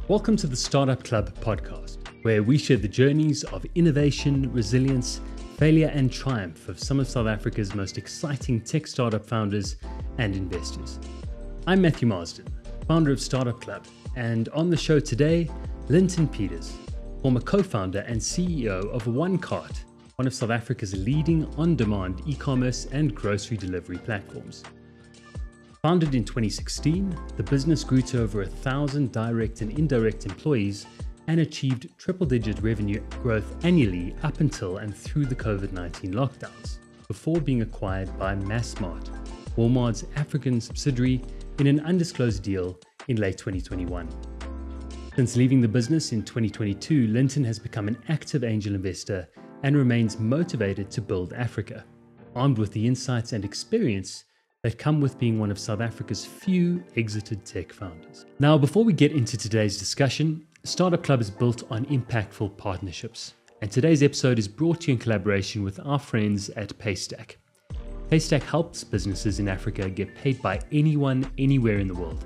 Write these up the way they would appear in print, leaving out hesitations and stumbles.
Welcome to the Startup Club podcast, where we share the journeys of innovation, resilience, failure, and triumph of some of South Africa's most exciting tech startup founders and investors. I'm Matthew Marsden, founder of Startup Club, and on the show today, Lynton Peters, former co-founder and CEO of OneCart, one of South Africa's leading on-demand e-commerce and grocery delivery platforms. Founded in 2016, the business grew to over 1,000 direct and indirect employees and achieved triple-digit revenue growth annually up until and through the COVID-19 lockdowns, before being acquired by Massmart, Walmart's African subsidiary, in an undisclosed deal in late 2021. Since leaving the business in 2022, Lynton has become an active angel investor and remains motivated to build Africa, armed with the insights and experience that come with being one of South Africa's few exited tech founders. Now, before we get into today's discussion, Startup Club is built on impactful partnerships, and today's episode is brought to you in collaboration with our friends at Paystack. Paystack helps businesses in Africa get paid by anyone, anywhere in the world,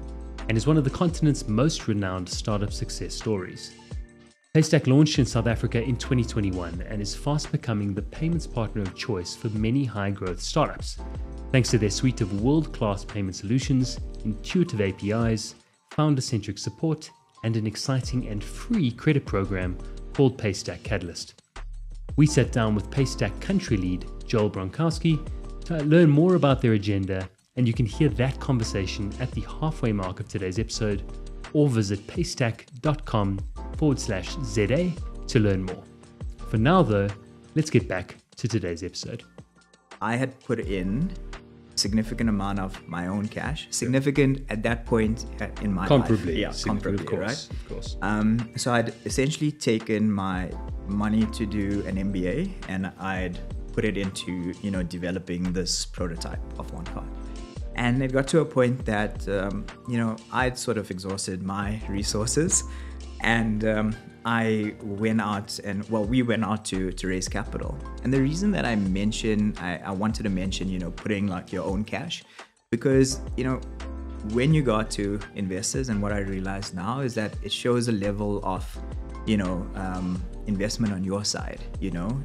and is one of the continent's most renowned startup success stories. Paystack launched in South Africa in 2021 and is fast becoming the payments partner of choice for many high-growth startups, thanks to their suite of world-class payment solutions, intuitive APIs, founder-centric support, and an exciting and free credit program called Paystack Catalyst. We sat down with Paystack country lead Joel Bronkowski to learn more about their agenda, and you can hear that conversation at the halfway mark of today's episode, or visit paystack.com/ZA to learn more. For now though, let's get back to today's episode. I had put in a significant amount of my own cash, significant at that point in my life. Comparably, right? Of course. So I'd essentially taken my money to do an MBA and I'd put it into, developing this prototype of OneCart. And it got to a point that, I'd sort of exhausted my resources and we went out to raise capital. And the reason that I wanted to mention, putting like your own cash, because, when you go out to investors, and what I realize now is that it shows a level of, investment on your side,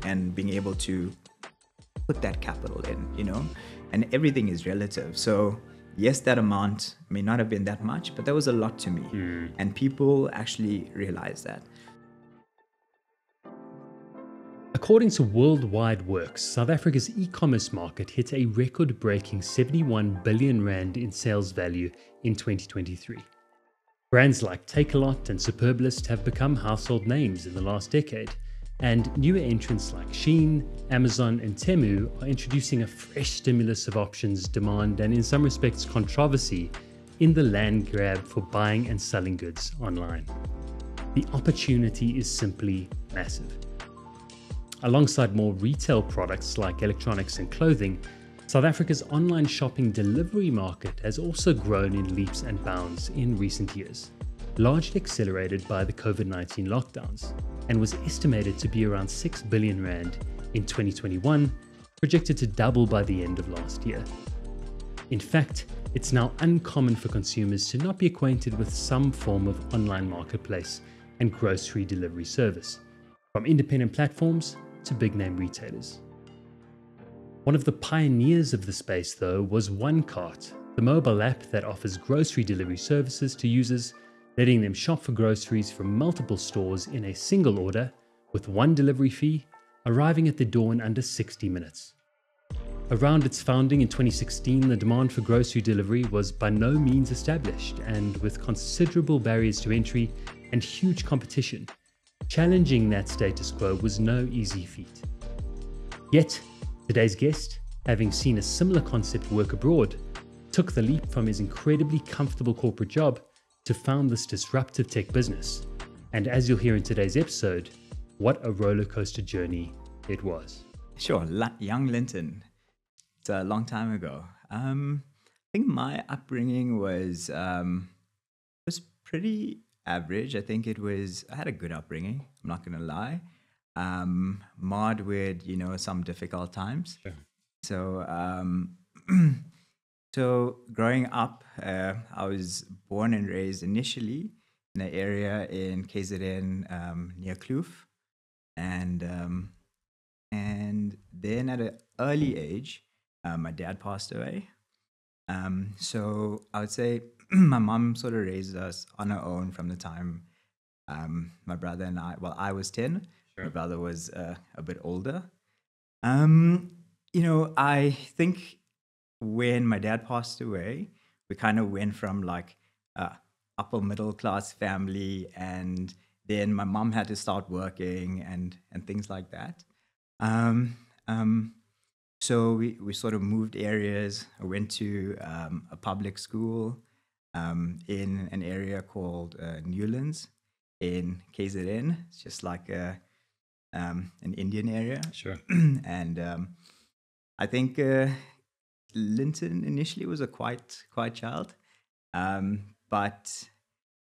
and being able to put that capital in, and everything is relative. So yes, that amount may not have been that much, but that was a lot to me. And people actually realize that. According to Worldwide Works, South Africa's e-commerce market hit a record-breaking 71 billion rand in sales value in 2023. Brands like Takealot and Superbalist have become household names in the last decade, and newer entrants like Shein, Amazon, and Temu are introducing a fresh stimulus of options, demand, and in some respects controversy in the land grab for buying and selling goods online. The opportunity is simply massive. Alongside more retail products like electronics and clothing, South Africa's online shopping delivery market has also grown in leaps and bounds in recent years, largely accelerated by the COVID-19 lockdowns, and was estimated to be around 6 billion rand in 2021, projected to double by the end of last year. In fact, it's now uncommon for consumers to not be acquainted with some form of online marketplace and grocery delivery service, from independent platforms to big-name retailers. One of the pioneers of the space, though, was OneCart, the mobile app that offers grocery delivery services to users, letting them shop for groceries from multiple stores in a single order, with one delivery fee, arriving at the door in under 60 minutes. Around its founding in 2016, the demand for grocery delivery was by no means established, and with considerable barriers to entry and huge competition, challenging that status quo was no easy feat. Yet, today's guest, having seen a similar concept work abroad, took the leap from his incredibly comfortable corporate job to found this disruptive tech business. And as you'll hear in today's episode, what a rollercoaster journey it was. Sure, young Lynton. It's a long time ago. I think my upbringing was pretty average. I think I had a good upbringing. I'm not going to lie. Marred with, some difficult times. Sure. So, so growing up, I was born and raised initially in an area in KZN near Kloof. And then at an early age, my dad passed away. So I would say my mom sort of raised us on her own from the time my brother and I was 10. Sure. My brother was a bit older. I think when my dad passed away, we kind of went from like upper middle class family, and then my mom had to start working and things like that. Um, um, so we sort of moved areas. I went to a public school in an area called Newlands in KZN. It's just like an Indian area. Sure. And I think Lynton initially was a quiet child. But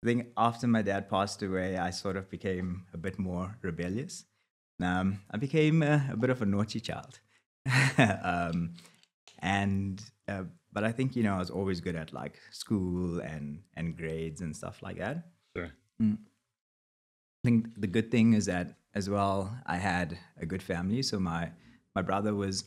I think after my dad passed away, I sort of became a bit more rebellious. I became a bit of a naughty child. But I think, I was always good at like school and grades and stuff like that. Sure. I think the good thing is that as well, I had a good family. So my brother was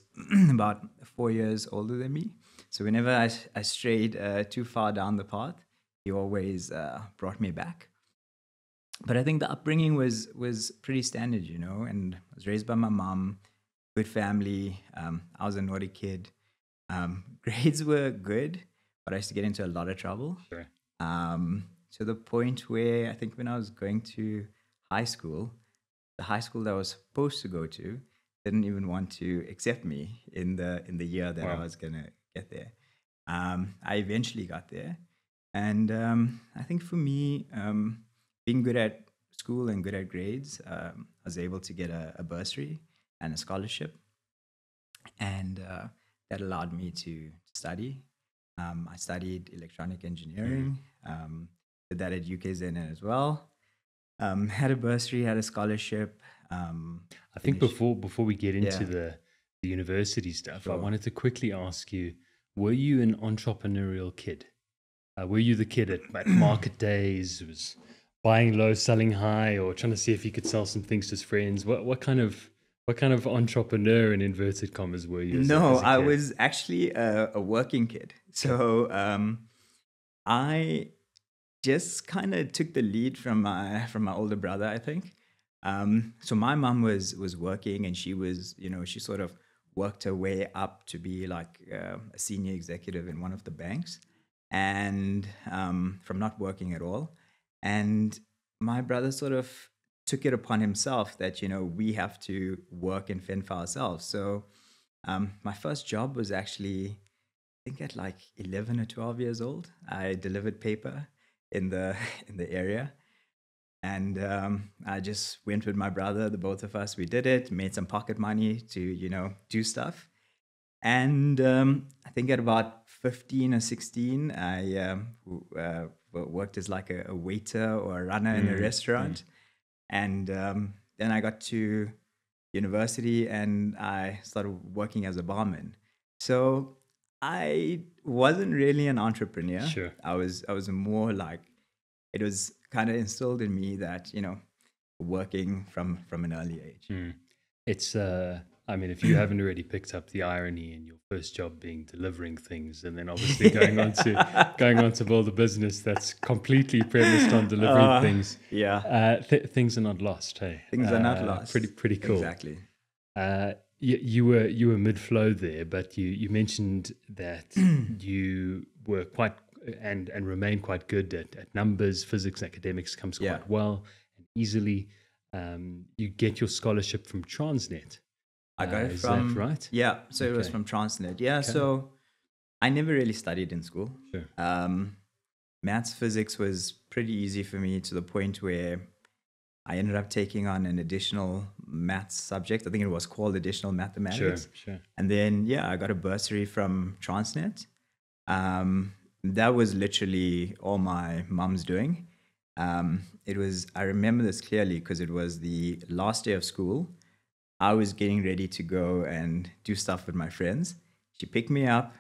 about 4 years older than me. So whenever I strayed too far down the path, he always brought me back. But I think the upbringing was pretty standard, and I was raised by my mom, good family. I was a naughty kid. Grades were good, but I used to get into a lot of trouble. Sure. To the point where I think when I was going to high school, the high school that I was supposed to go to didn't even want to accept me in the year that I was gonna get there. I eventually got there, and I think for me, being good at school and good at grades, I was able to get a bursary and a scholarship, and that allowed me to study. I studied electronic engineering. Did that at UKZN as well. Had a bursary, had a scholarship. I think before we get into the university stuff, I Sure. wanted to quickly ask you, were you an entrepreneurial kid? Were you the kid at market days, was buying low, selling high, or trying to see if he could sell some things to his friends? What kind of entrepreneur, in inverted commas, were you? No, as a I kid? was actually a working kid. So I just kind of took the lead from my older brother, I think. So my mom was working, and she was, she sort of worked her way up to be like a senior executive in one of the banks, and from not working at all. And my brother sort of took it upon himself that, we have to work and fend for ourselves. So my first job was actually, I think at like 11 or 12 years old. I delivered paper in the area. And I just went with my brother, the both of us. We did it, made some pocket money to, do stuff. And I think at about 15 or 16, I worked as like a waiter or a runner in a restaurant. And then I got to university and I started working as a barman. So I wasn't really an entrepreneur. Sure. I was more like, it was kind of instilled in me that, working from an early age. It's I mean, if you haven't already picked up the irony in your first job being delivering things, and then obviously going on to build a business that's completely premised on delivering things, Yeah. things are not lost. Hey, Things are not lost. Pretty cool. Exactly. You were mid flow there, but you mentioned that you were quite and remain quite good at numbers, physics, academics comes quite well and easily. You get your scholarship from Transnet. I got it is from, that right? Yeah, so it was from Transnet. Yeah, so I never really studied in school. Sure. Maths, physics was pretty easy for me, to the point where I ended up taking on an additional maths subject. I think it was called additional mathematics. Sure. And then, I got a bursary from Transnet. That was literally all my mom's doing. I remember this clearly because it was the last day of school. I was getting ready to go and do stuff with my friends. She picked me up.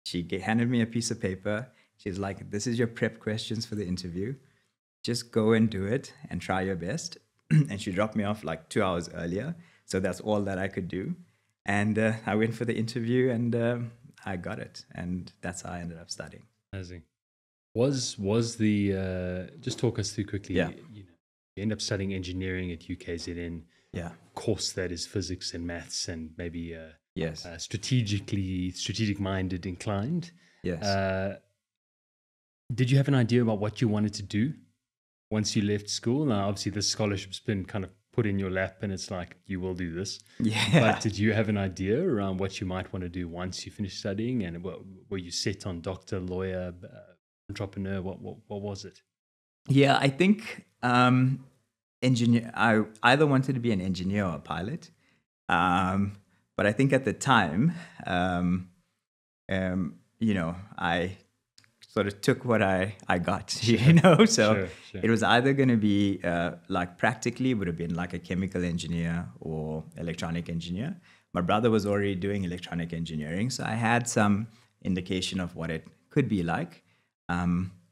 She handed me a piece of paper. She's like, "This is your prep questions for the interview." just go and do it and try your best. And she dropped me off like 2 hours earlier. So that's all that I could do. And I went for the interview and I got it. And that's how I ended up studying. Amazing. Was the just talk us through quickly? Yeah. You end up studying engineering at UKZN. Yeah. Course that is physics and maths and maybe Yes. strategic minded inclined. Yes. Did you have an idea about what you wanted to do once you left school? Now, obviously, the scholarship's been kind of put in your lap, and it's like you will do this. Yeah. But did you have an idea around what you might want to do once you finish studying? And were you set on doctor, lawyer, entrepreneur? What was it? Yeah, I think engineer. I either wanted to be an engineer or a pilot, but I think at the time, I sort of took what I got, So Sure. it was either going to be like practically would have been like a chemical engineer or electronic engineer. My brother was already doing electronic engineering, so I had some indication of what it could be like.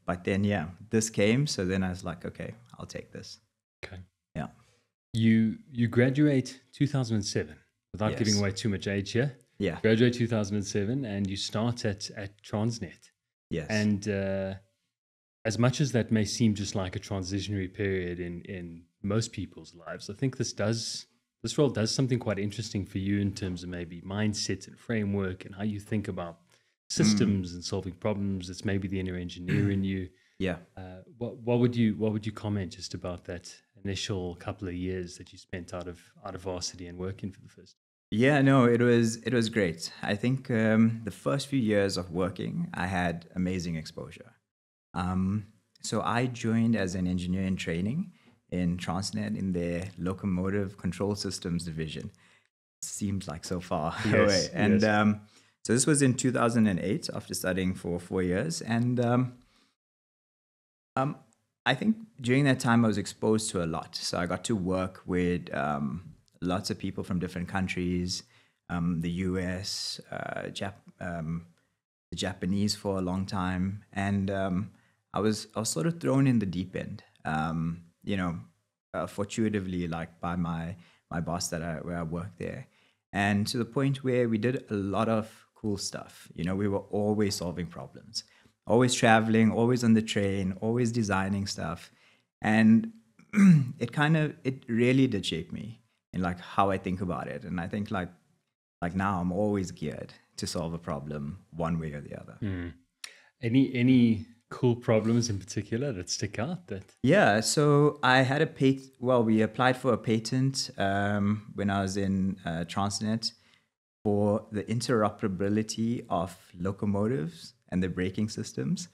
But then, this came. So then I was like, okay, I'll take this. Okay. Yeah. You graduate 2007, without Yes. giving away too much age here. Yeah. Graduate 2007, and you start at Transnet. Yes. And as much as that may seem just like a transitionary period in most people's lives, I think this role does something quite interesting for you in terms of maybe mindset and framework and how you think about systems and solving problems. It's maybe the inner engineer in you. Yeah. What would you comment just about that initial couple of years that you spent out of varsity and working for the first? Yeah, no, it was great. I think the first few years of working, I had amazing exposure. So I joined as an engineer in training in Transnet in their locomotive control systems division. Seems like so far away. And so this was in 2008 after studying for 4 years. And I think during that time I was exposed to a lot. So I got to work with lots of people from different countries, the US, the Japanese for a long time. And I was sort of thrown in the deep end, fortuitously, like by my boss where I worked there. And to the point where we did a lot of cool stuff. We were always solving problems, always traveling, always on the train, always designing stuff. And it really did shape me in like how I think about it. And I think like now I'm always geared to solve a problem one way or the other. Any cool problems in particular that stick out? Yeah, so I had we applied for a patent when I was in Transnet for the interoperability of locomotives and the braking systems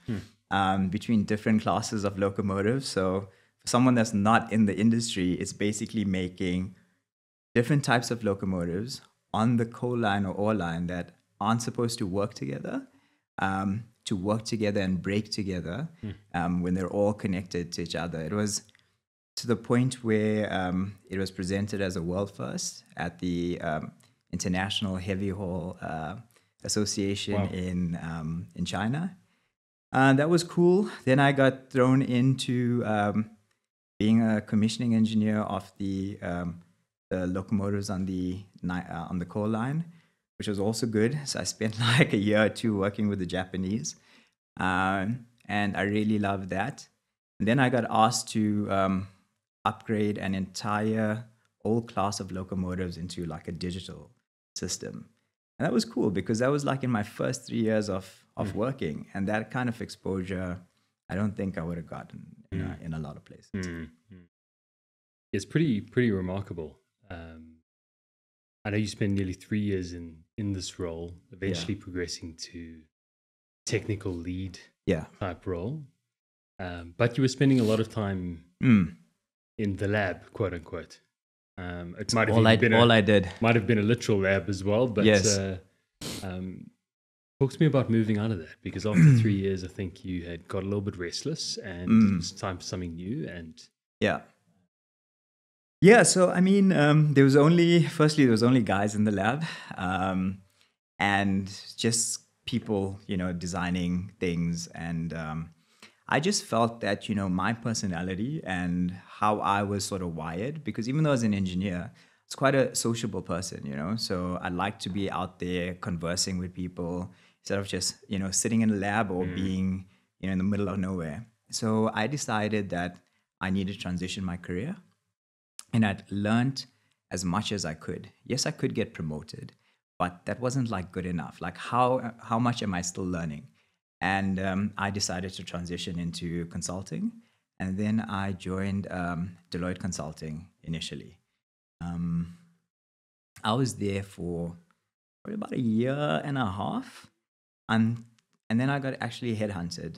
between different classes of locomotives. So for someone that's not in the industry, it's basically making different types of locomotives on the coal line or ore line that aren't supposed to work together and brake together when they're all connected to each other. It was to the point where it was presented as a world first at the International Heavy Haul Association in China. That was cool. Then I got thrown into being a commissioning engineer of the locomotives on the coal line, which was also good. So I spent like a year or two working with the Japanese, and I really loved that. And then I got asked to upgrade an entire old class of locomotives into like a digital system. And that was cool because that was like in my first 3 years of working, and that kind of exposure I don't think I would have gotten in a lot of places. It's pretty remarkable. I know you spent nearly 3 years in this role, eventually progressing to technical lead type role. But you were spending a lot of time in the lab, quote unquote. It might have might have been a literal lab as well. But talk to me about moving out of that, because after 3 years, I think you had got a little bit restless, and it was time for something new. And so I mean, there was only guys in the lab, and just people, designing things. And I just felt that, my personality and how I was sort of wired, because even though I was an engineer, it's quite a sociable person, so I like to be out there conversing with people instead of just, sitting in a lab or being, in the middle of nowhere. So I decided that I needed to transition my career, and I'd learned as much as I could. Yes, I could get promoted, but that wasn't like good enough. Like how much am I still learning? And I decided to transition into consulting, and then I joined Deloitte Consulting initially. I was there for probably about a year and a half, and then I got actually headhunted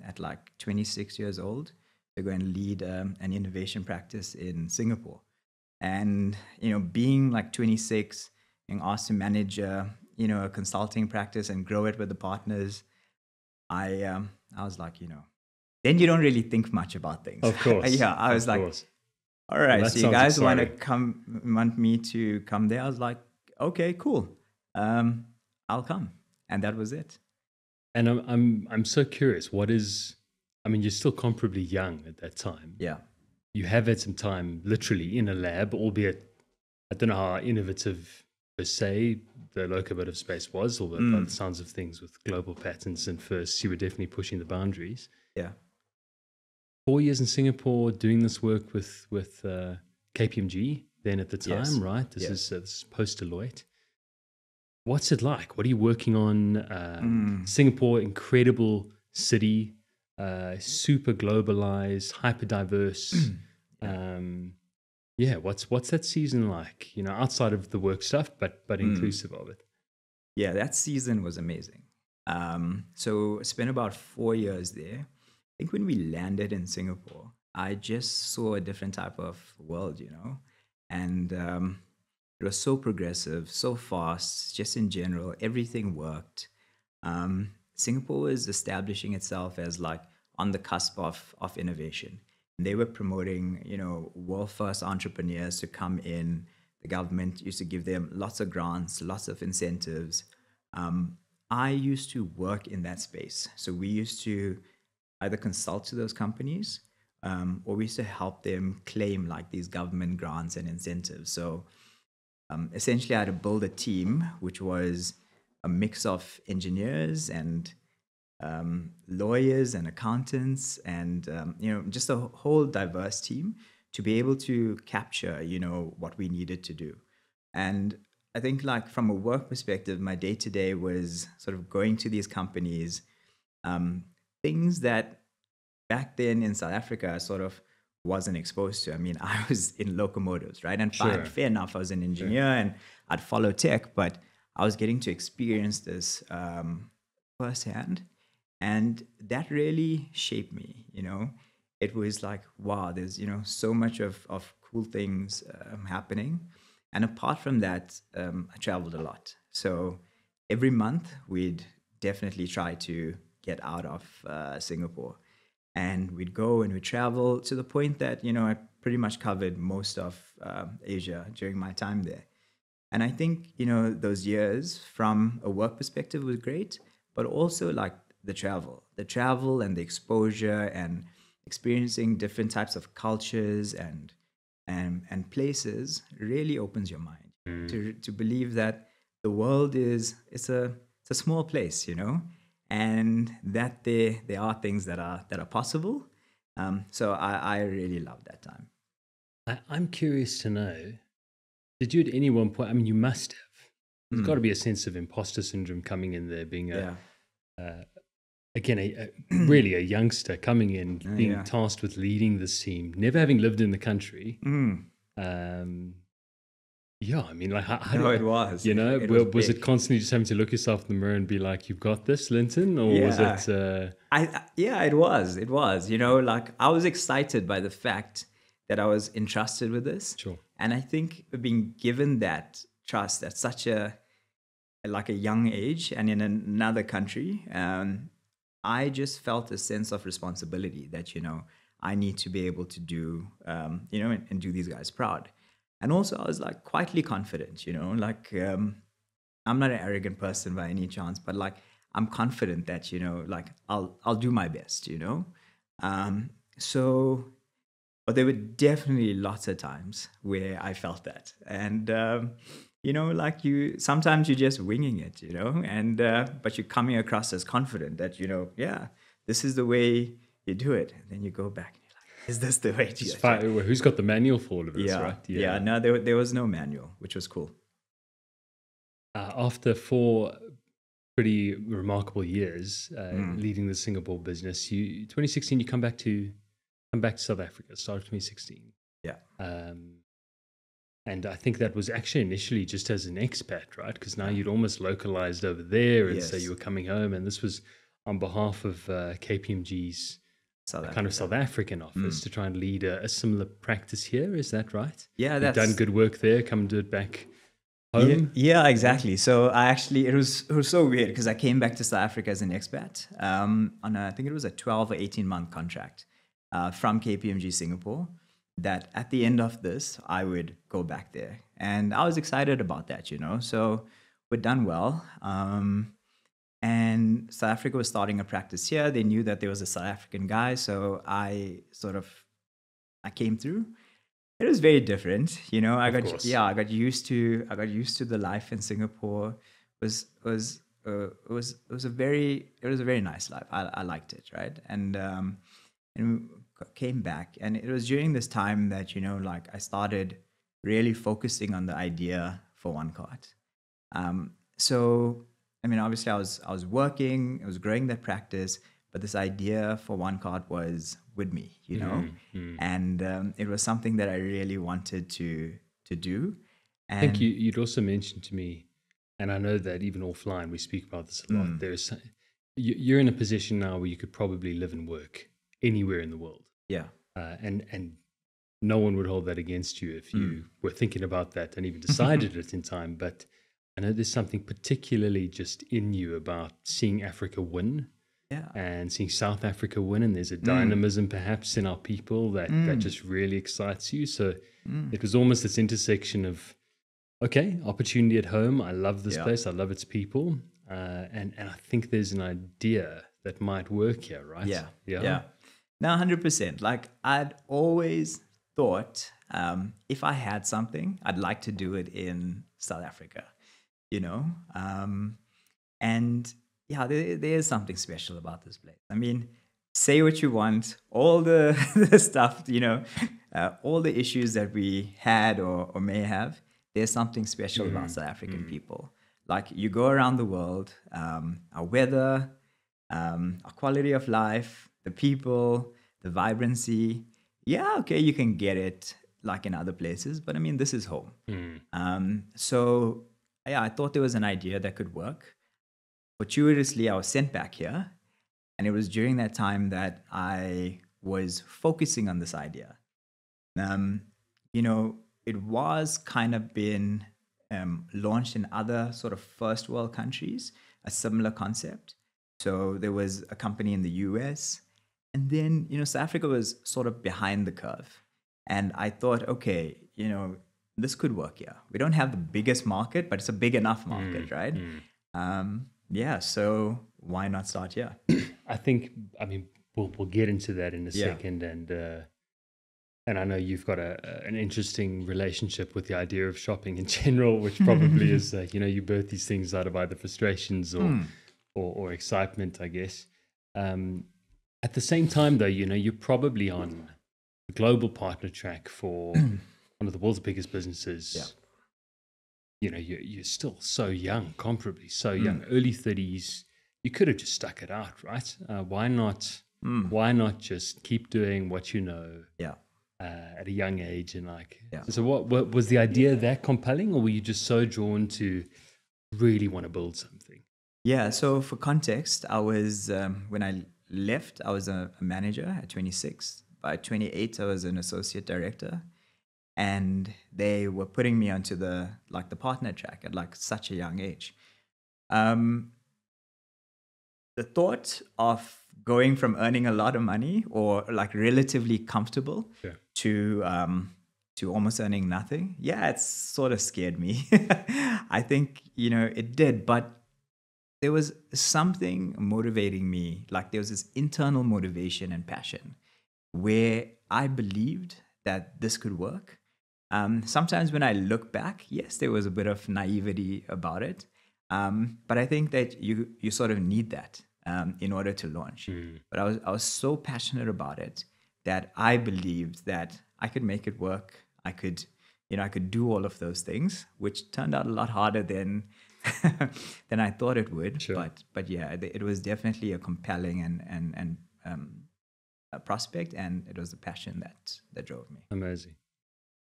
at like 26 years old to go and lead an innovation practice in Singapore. And being like 26, being asked to manage a consulting practice and grow it with the partners, I was like, then you don't really think much about things. Of course. Yeah, I was like, course. all right, Well, so you guys exciting. want me to come there? I was like, okay, cool. I'll come. And that was it. And I'm so curious. You're still comparably young at that time. Yeah. You have had some time literally in a lab, albeit I don't know how innovative per se the locomotive space was, although by the sounds of things with global patents and firsts, you were definitely pushing the boundaries. Yeah. 4 years in Singapore doing this work with KPMG then at the time, Yes. right? This is post Deloitte. What's it like? What are you working on? Singapore, incredible city, super globalized, hyper diverse. What's that season like? Outside of the work stuff, but inclusive of it. Yeah, that season was amazing. So I spent about 4 years there. I think when we landed in Singapore, I just saw a different type of world, and it was so progressive, so fast, just in general, everything worked. Singapore is establishing itself as like on the cusp of innovation. And they were promoting, world-first entrepreneurs to come in. The government used to give them lots of grants, lots of incentives. I used to work in that space. So we used to either consult to those companies or we used to help them claim like these government grants and incentives. So essentially I had to build a team, which was a mix of engineers and lawyers and accountants and, just a whole diverse team to be able to capture, what we needed to do. And I think like from a work perspective, my day to day was sort of going to these companies, things that back then in South Africa I sort of wasn't exposed to. I mean, I was in locomotives, right? And Sure. fair enough, I was an engineer and I'd follow tech, but I was getting to experience this firsthand. And that really shaped me, It was like, wow, there's, so much of cool things happening. And apart from that, I traveled a lot. So every month we'd definitely try to get out of Singapore. And we'd go and we'd travel to the point that, I pretty much covered most of Asia during my time there. And I think, those years from a work perspective was great, but also like the travel and the exposure and experiencing different types of cultures and places really opens your mind to believe that the world it's a small place, and that there are things that are possible. So I really love that time. I'm curious to know, did you at any one point, you must have, there's got to be a sense of imposter syndrome coming in there, being really a youngster coming in, being tasked with leading this team, never having lived in the country. How it was. Was it constantly just having to look yourself in the mirror and be like, "You've got this, Lynton," or was it? It was. It was. Like I was excited by the fact that I was entrusted with this. Sure. And I think being given that trust at such a young age and in another country, I just felt a sense of responsibility that, I need to be able to do, and do these guys proud. And also I was like quietly confident, I'm not an arrogant person by any chance, but like I'm confident that, like I'll do my best, So, but there were definitely lots of times where I felt that. And, like sometimes you're just winging it, and, but you're coming across as confident that, yeah, this is the way you do it. And then you go back and you're like, is this the way to do it? Who's got the manual for all of this, Yeah. right? Yeah. No, there was no manual, which was cool. After 4 pretty remarkable years leading the Singapore business, 2016 you come back to South Africa, start of 2016. Yeah. And I think that was actually initially just as an expat, right? Because now you'd almost localized over there, and so you were coming home, and this was on behalf of KPMG's kind of South African office to try and lead a similar practice here. Is that right? Yeah, you've done good work there. Come and do it back home. Yeah, exactly. So it was so weird because I came back to South Africa as an expat I think it was a 12 or 18-month contract from KPMG Singapore, that at the end of this, I would go back there. And I was excited about that, So we'd done well. And South Africa was starting a practice here. They knew that there was a South African guy. So I came through. It was very different, I got used to the life in Singapore. It was a very nice life. I liked it, right? And came back, and it was during this time that like I started really focusing on the idea for OneCart. So I mean, obviously I was working, I was growing that practice, but this idea for OneCart was with me, and it was something that I really wanted to do. And I think you'd also mentioned to me, and I know that even offline we speak about this a lot. You're in a position now where you could probably live and work anywhere in the world. Yeah. And no one would hold that against you if you were thinking about that and even decided it in time. But I know there's something particularly just in you about seeing Africa win. Yeah. And seeing South Africa win, and there's a dynamism perhaps in our people that just really excites you. So it was almost this intersection of, okay, opportunity at home. I love this place. I love its people. And I think there's an idea that might work here, right? Yeah. No, 100%. Like I'd always thought if I had something, I'd like to do it in South Africa, and yeah, there is something special about this place. I mean, say what you want, all the stuff, all the issues that we had or may have, there's something special about South African people. Like you go around the world, our weather, our quality of life, the people, the vibrancy. Yeah, okay, you can get it like in other places, but I mean, this is home. So yeah, I thought there was an idea that could work. Fortuitously, I was sent back here, and it was during that time that I was focusing on this idea. It was kind of been launched in other sort of first world countries, a similar concept. So there was a company in the US, and then, South Africa was sort of behind the curve. And I thought, okay, this could work here. We don't have the biggest market, but it's a big enough market, right? Yeah, so why not start here? I mean, we'll get into that in a second, and I know you've got an interesting relationship with the idea of shopping in general, which probably is, you birth these things out of either frustrations or excitement, I guess. At the same time, though, you're probably on a global partner track for one of the world's biggest businesses. Yeah. You're still so young, comparably so young, early 30s. You could have just stuck it out, right? Why not? Why not just keep doing what you know? Yeah. At a young age, and So what was the idea that compelling, or were you just so drawn to really want to build something? Yeah. So for context, I was when I left, I was a manager at 26. By 28, I was an associate director. And they were putting me onto the partner track at such a young age. The thought of going from earning a lot of money or relatively comfortable to almost earning nothing, it sort of scared me. I think it did, but there was something motivating me. Like there was this internal motivation and passion where I believed that this could work. Sometimes when I look back, yes, there was a bit of naivety about it. But I think that you sort of need that in order to launch. But I was so passionate about it that I believed that I could make it work. I could do all of those things, which turned out a lot harder than than I thought it would. Sure. But yeah, it was definitely a compelling and a prospect, and it was the passion that drove me. Amazing.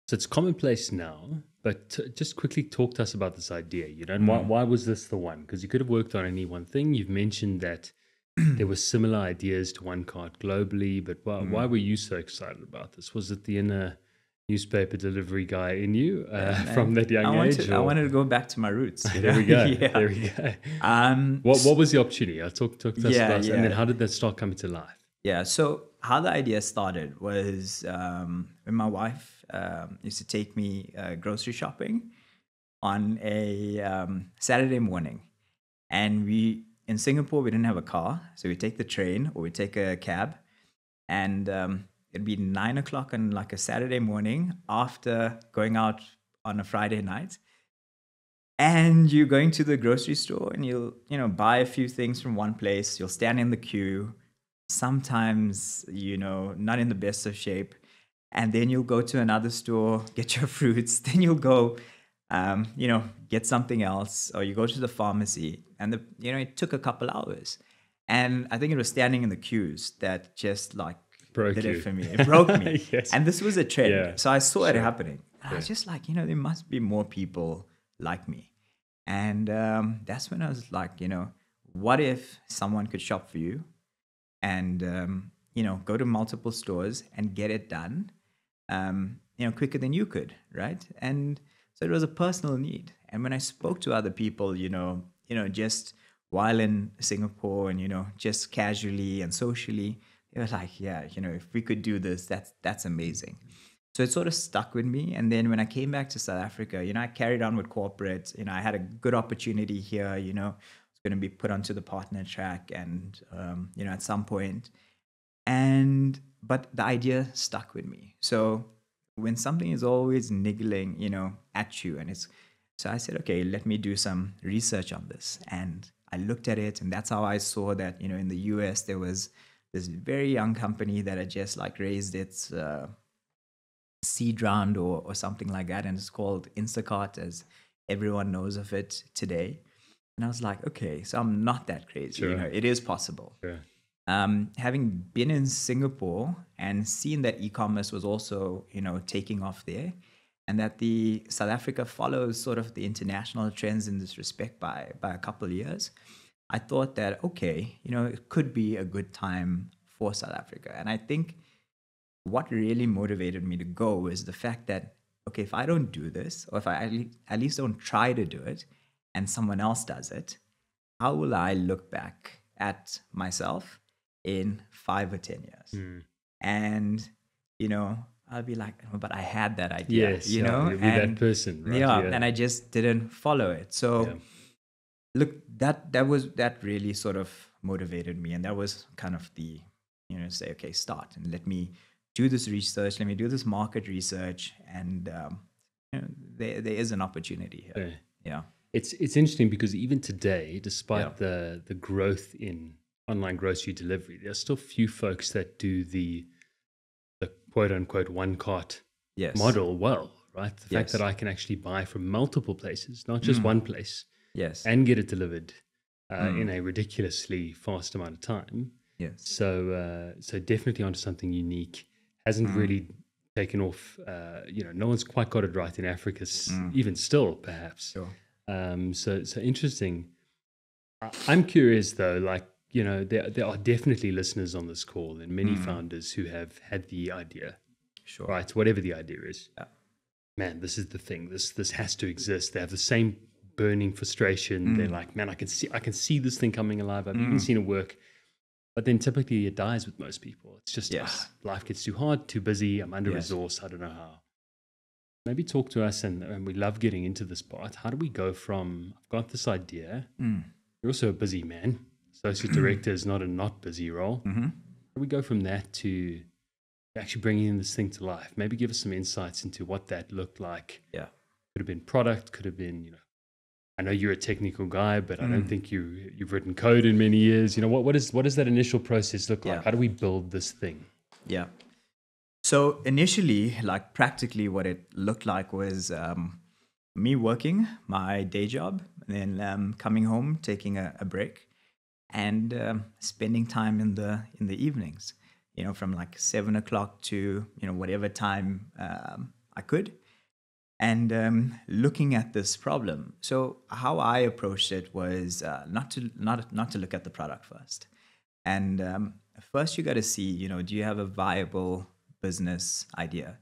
So it's commonplace now, but just quickly talk to us about this idea, and why was this the one? Because you could have worked on any one thing. You've mentioned that there were similar ideas to OneCart globally, but why were you so excited about this? Was it the inner newspaper delivery guy in you from that young age? I wanted to go back to my roots. There we go. Yeah. There we go. What was the opportunity? Talk to us about it. And then how did that start coming to life? Yeah. So how the idea started was when my wife used to take me grocery shopping on a Saturday morning. And in Singapore, we didn't have a car. So we take the train or we take a cab. And it'd be 9 o'clock on like a Saturday morning after going out on a Friday night. And you're going to the grocery store and you'll buy a few things from one place. You'll stand in the queue. Sometimes, not in the best of shape. And then you'll go to another store, get your fruits. Then you'll go, get something else. Or you go to the pharmacy. And, it took a couple hours. And I think it was standing in the queues that just like did it for me. It broke me. Yes. And this was a trend. Yeah. So I saw it happening. And I was just like, there must be more people like me. And that's when I was like, what if someone could shop for you? And, go to multiple stores and get it done, quicker than you could, right? And so it was a personal need. And when I spoke to other people, just while in Singapore and, just casually and socially, they were like, yeah, if we could do this, that's amazing. So it sort of stuck with me. And then when I came back to South Africa, I carried on with corporate. I had a good opportunity here, going to be put onto the partner track and at some point, but the idea stuck with me. So when something is always niggling at you, so I said, okay, let me do some research on this. And I looked at it, and that's how I saw that in the US there was this very young company that had just like raised its seed round or something like that, and it's called Instacart, as everyone knows of it today. And I was like, okay, so I'm not that crazy. Sure. It is possible. Sure. Having been in Singapore and seen that e-commerce was also, taking off there, and that the South Africa follows sort of the international trends in this respect by a couple of years, I thought that, okay, it could be a good time for South Africa. And I think what really motivated me to go is the fact that, okay, if I don't do this, or if I at least don't try to do it, and someone else does it, how will I look back at myself in 5 or 10 years? And, I'll be like, oh, but I had that idea, yes, you'll be that person, right? Yeah, and I just didn't follow it. So look, that really sort of motivated me. And that was kind of the, say, okay, start and let me do this research, let me do this market research. And there is an opportunity here. Yeah. It's interesting because even today, despite the growth in online grocery delivery, there's still few folks that do the quote unquote OneCart model well, right? The fact that I can actually buy from multiple places, not just one place, and get it delivered in a ridiculously fast amount of time. Yes. So definitely onto something unique. Hasn't really taken off. No one's quite got it right in Africa, even still, perhaps. Sure. So interesting. I'm curious though, like, there are definitely listeners on this call and many founders who have had the idea, sure, right? Whatever the idea is, man, this is the thing. This has to exist. They have the same burning frustration. They're like, man, I can see this thing coming alive. I've even seen it work, but then typically it dies with most people. It's just life gets too hard, too busy. I'm under resourced. I don't know how. Maybe talk to us, and we love getting into this part. How do we go from, I've got this idea, You're also a busy man. Associate director is not a not busy role. Mm-hmm. How do we go from that to actually bringing this thing to life? Maybe give us some insights into what that looked like. Yeah. Could have been product, could have been, I know you're a technical guy, but I don't think you've written code in many years. What does that initial process look like? Yeah. How do we build this thing? Yeah. So initially, like practically what it looked like was me working my day job, and then coming home, taking a break, and spending time in the evenings, from like 7 o'clock to whatever time I could, and looking at this problem. So how I approached it was not to look at the product first, and first you got to see, do you have a viable business idea,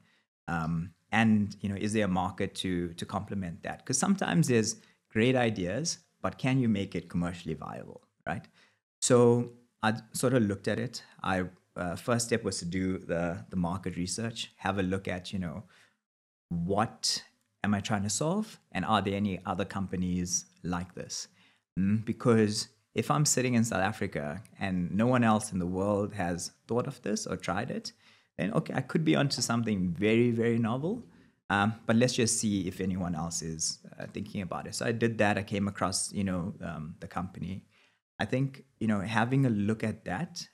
and is there a market to complement that? Because sometimes there's great ideas, but can you make it commercially viable, right? So I sort of looked at it. First step was to do the market research, have a look at what am I trying to solve, and are there any other companies like this? Because if I'm sitting in South Africa and no one else in the world has thought of this or tried it, then okay, I could be onto something very, very novel. But let's just see if anyone else is thinking about it. So I did that. I came across, the company. I think, having a look at that,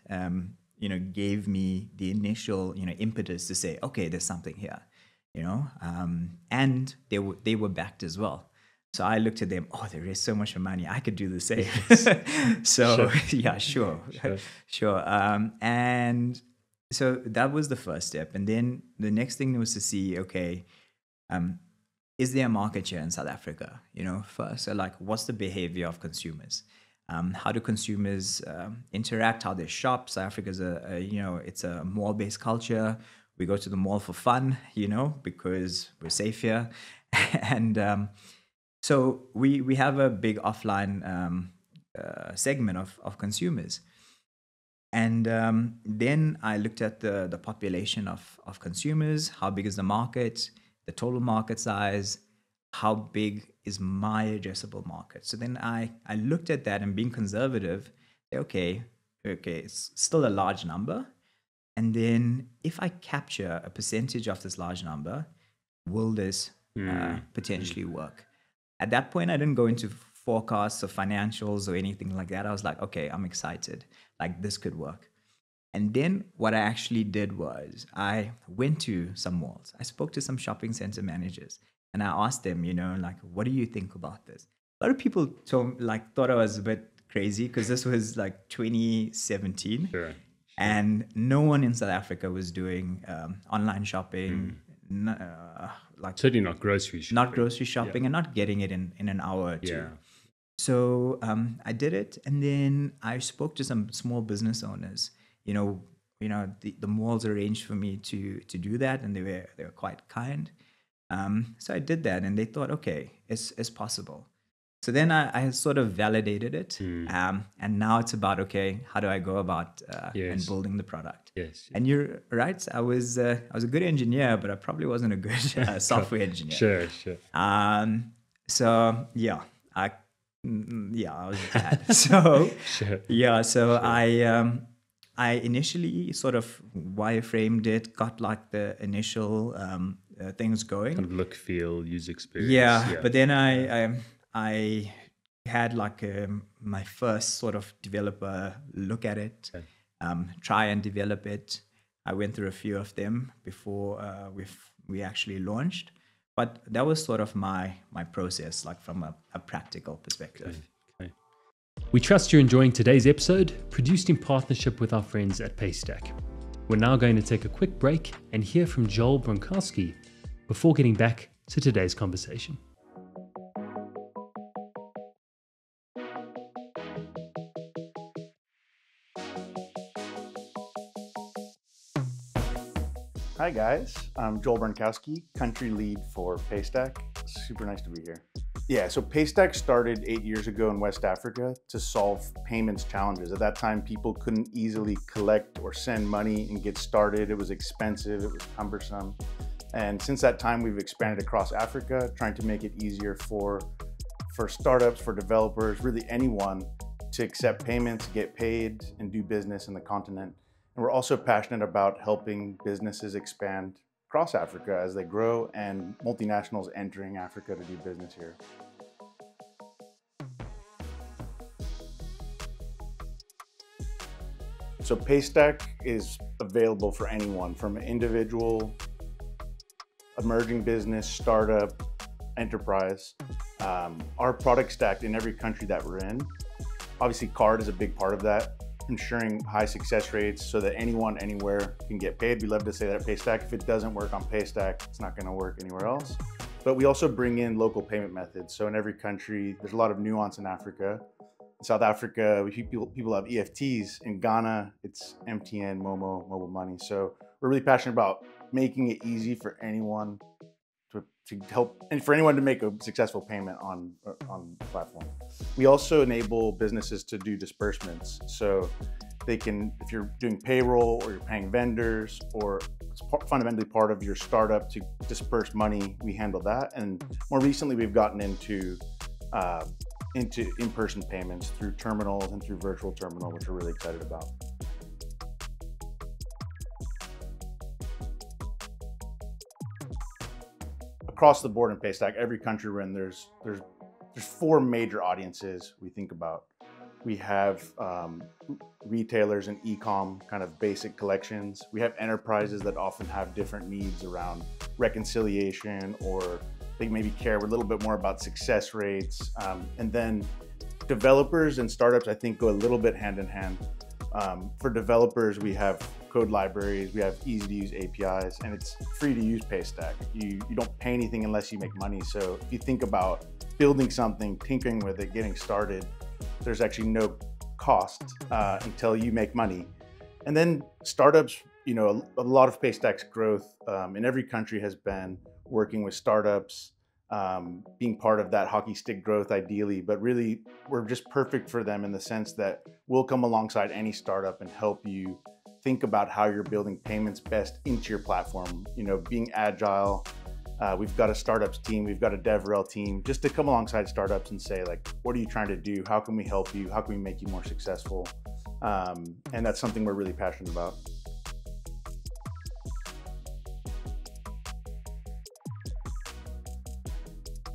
gave me the initial, impetus to say, okay, there's something here, and they were backed as well. So I looked at them, there is so much money. I could do the same. So yeah, sure. And so that was the first step. And then the next thing was to see, okay, is there a market share in South Africa? First, so like, what's the behavior of consumers? How do consumers interact? How they shop? South Africa's it's a mall-based culture. We go to the mall for fun, because we're safe here, and so we have a big offline segment of consumers. And then I looked at the population of consumers. How big is the market? The total market size? How big is my addressable market? So then I looked at that, and being conservative, okay, it's still a large number. And then if I capture a percentage of this large number, will this potentially work? At that point, I didn't go into forecasts or financials or anything like that. I was like, okay, I'm excited. Like, this could work. And then what I actually did was I went to some malls. I spoke to some shopping center managers, and I asked them, like, what do you think about this? A lot of people thought I was a bit crazy, because this was like 2017. Sure. And no one in South Africa was doing online shopping, certainly not grocery shopping. Not grocery shopping, and not getting it in an hour or two. Yeah. So I did it, and then I spoke to some small business owners. The malls arranged for me to do that, and they were quite kind. So I did that, and they thought, okay, it's possible. So then I sort of validated it, and now it's about, okay, how do I go about and building the product? Yes. And you're right. I was a good engineer, but I probably wasn't a good software engineer. Sure. So yeah, I was bad. So Sure. yeah, so sure. I initially sort of wireframed it, got like the initial things going. Kind of look, feel, user experience. Yeah, but then I had like my first sort of developer look at it, try and develop it. I went through a few of them before we actually launched, but that was sort of my process, like from a practical perspective. Okay. We trust you're enjoying today's episode, produced in partnership with our friends at Paystack. We're now going to take a quick break and hear from Joel Bronkowski before getting back to today's conversation. Hi guys, I'm Joel Bronkowski, country lead for Paystack. Super nice to be here. Yeah, so Paystack started 8 years ago in West Africa to solve payments challenges. At that time, people couldn't easily collect or send money and get started. It was expensive, it was cumbersome. And since that time, we've expanded across Africa, trying to make it easier for for startups, for developers, really anyone to accept payments, get paid, and do business in the continent. And we're also passionate about helping businesses expand across Africa as they grow and multinationals entering Africa to do business here. So Paystack is available for anyone, from an individual, emerging business, startup, enterprise. Our product stack in every country that we're in, obviously card is a big part of that, ensuring high success rates so that anyone, anywhere can get paid. We love to say that at Paystack, if it doesn't work on Paystack, it's not gonna work anywhere else. But we also bring in local payment methods. So in every country, there's a lot of nuance in Africa. In South Africa, people have EFTs. In Ghana, it's MTN, Momo, mobile money. So we're really passionate about making it easy for anyone to help, and for anyone to make a successful payment on the platform. We also enable businesses to do disbursements. So they can, if you're doing payroll or you're paying vendors, or it's fundamentally part of your startup to disperse money, we handle that. And more recently, we've gotten into in-person payments through terminals and through virtual terminal, which we're really excited about. Across the board in Paystack, every country we're in, there's 4 major audiences we think about. We have retailers and e-com kind of basic collections. We have enterprises that often have different needs around reconciliation, or they maybe care a little bit more about success rates. And then developers and startups, I think, go a little bit hand in hand. For developers, we have code libraries, we have easy to use APIs, and it's free to use Paystack. You don't pay anything unless you make money. So if you think about building something, tinkering with it, getting started, there's actually no cost until you make money. And then startups, a lot of Paystack's growth in every country has been working with startups, being part of that hockey stick growth ideally, but really we're just perfect for them in the sense that we'll come alongside any startup and help you think about how you're building payments best into your platform. Being agile. We've got a startups team, we've got a DevRel team, just to come alongside startups and say, like, what are you trying to do? How can we help you? How can we make you more successful? And that's something we're really passionate about.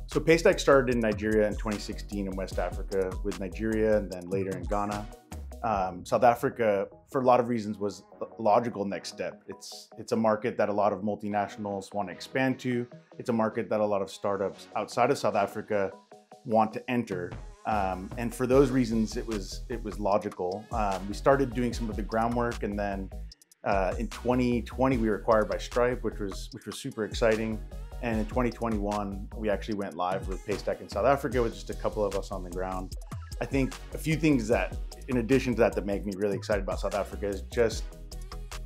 So Paystack started in Nigeria in 2016 in West Africa, with Nigeria and then later in Ghana. South Africa, for a lot of reasons, was a logical next step. It's a market that a lot of multinationals want to expand to. It's a market that a lot of startups outside of South Africa want to enter. And for those reasons, it was logical. We started doing some of the groundwork, and then in 2020 we were acquired by Stripe, which was super exciting. And in 2021, we actually went live with Paystack in South Africa with just a couple of us on the ground. I think a few things that, in addition to that make me really excited about South Africa is just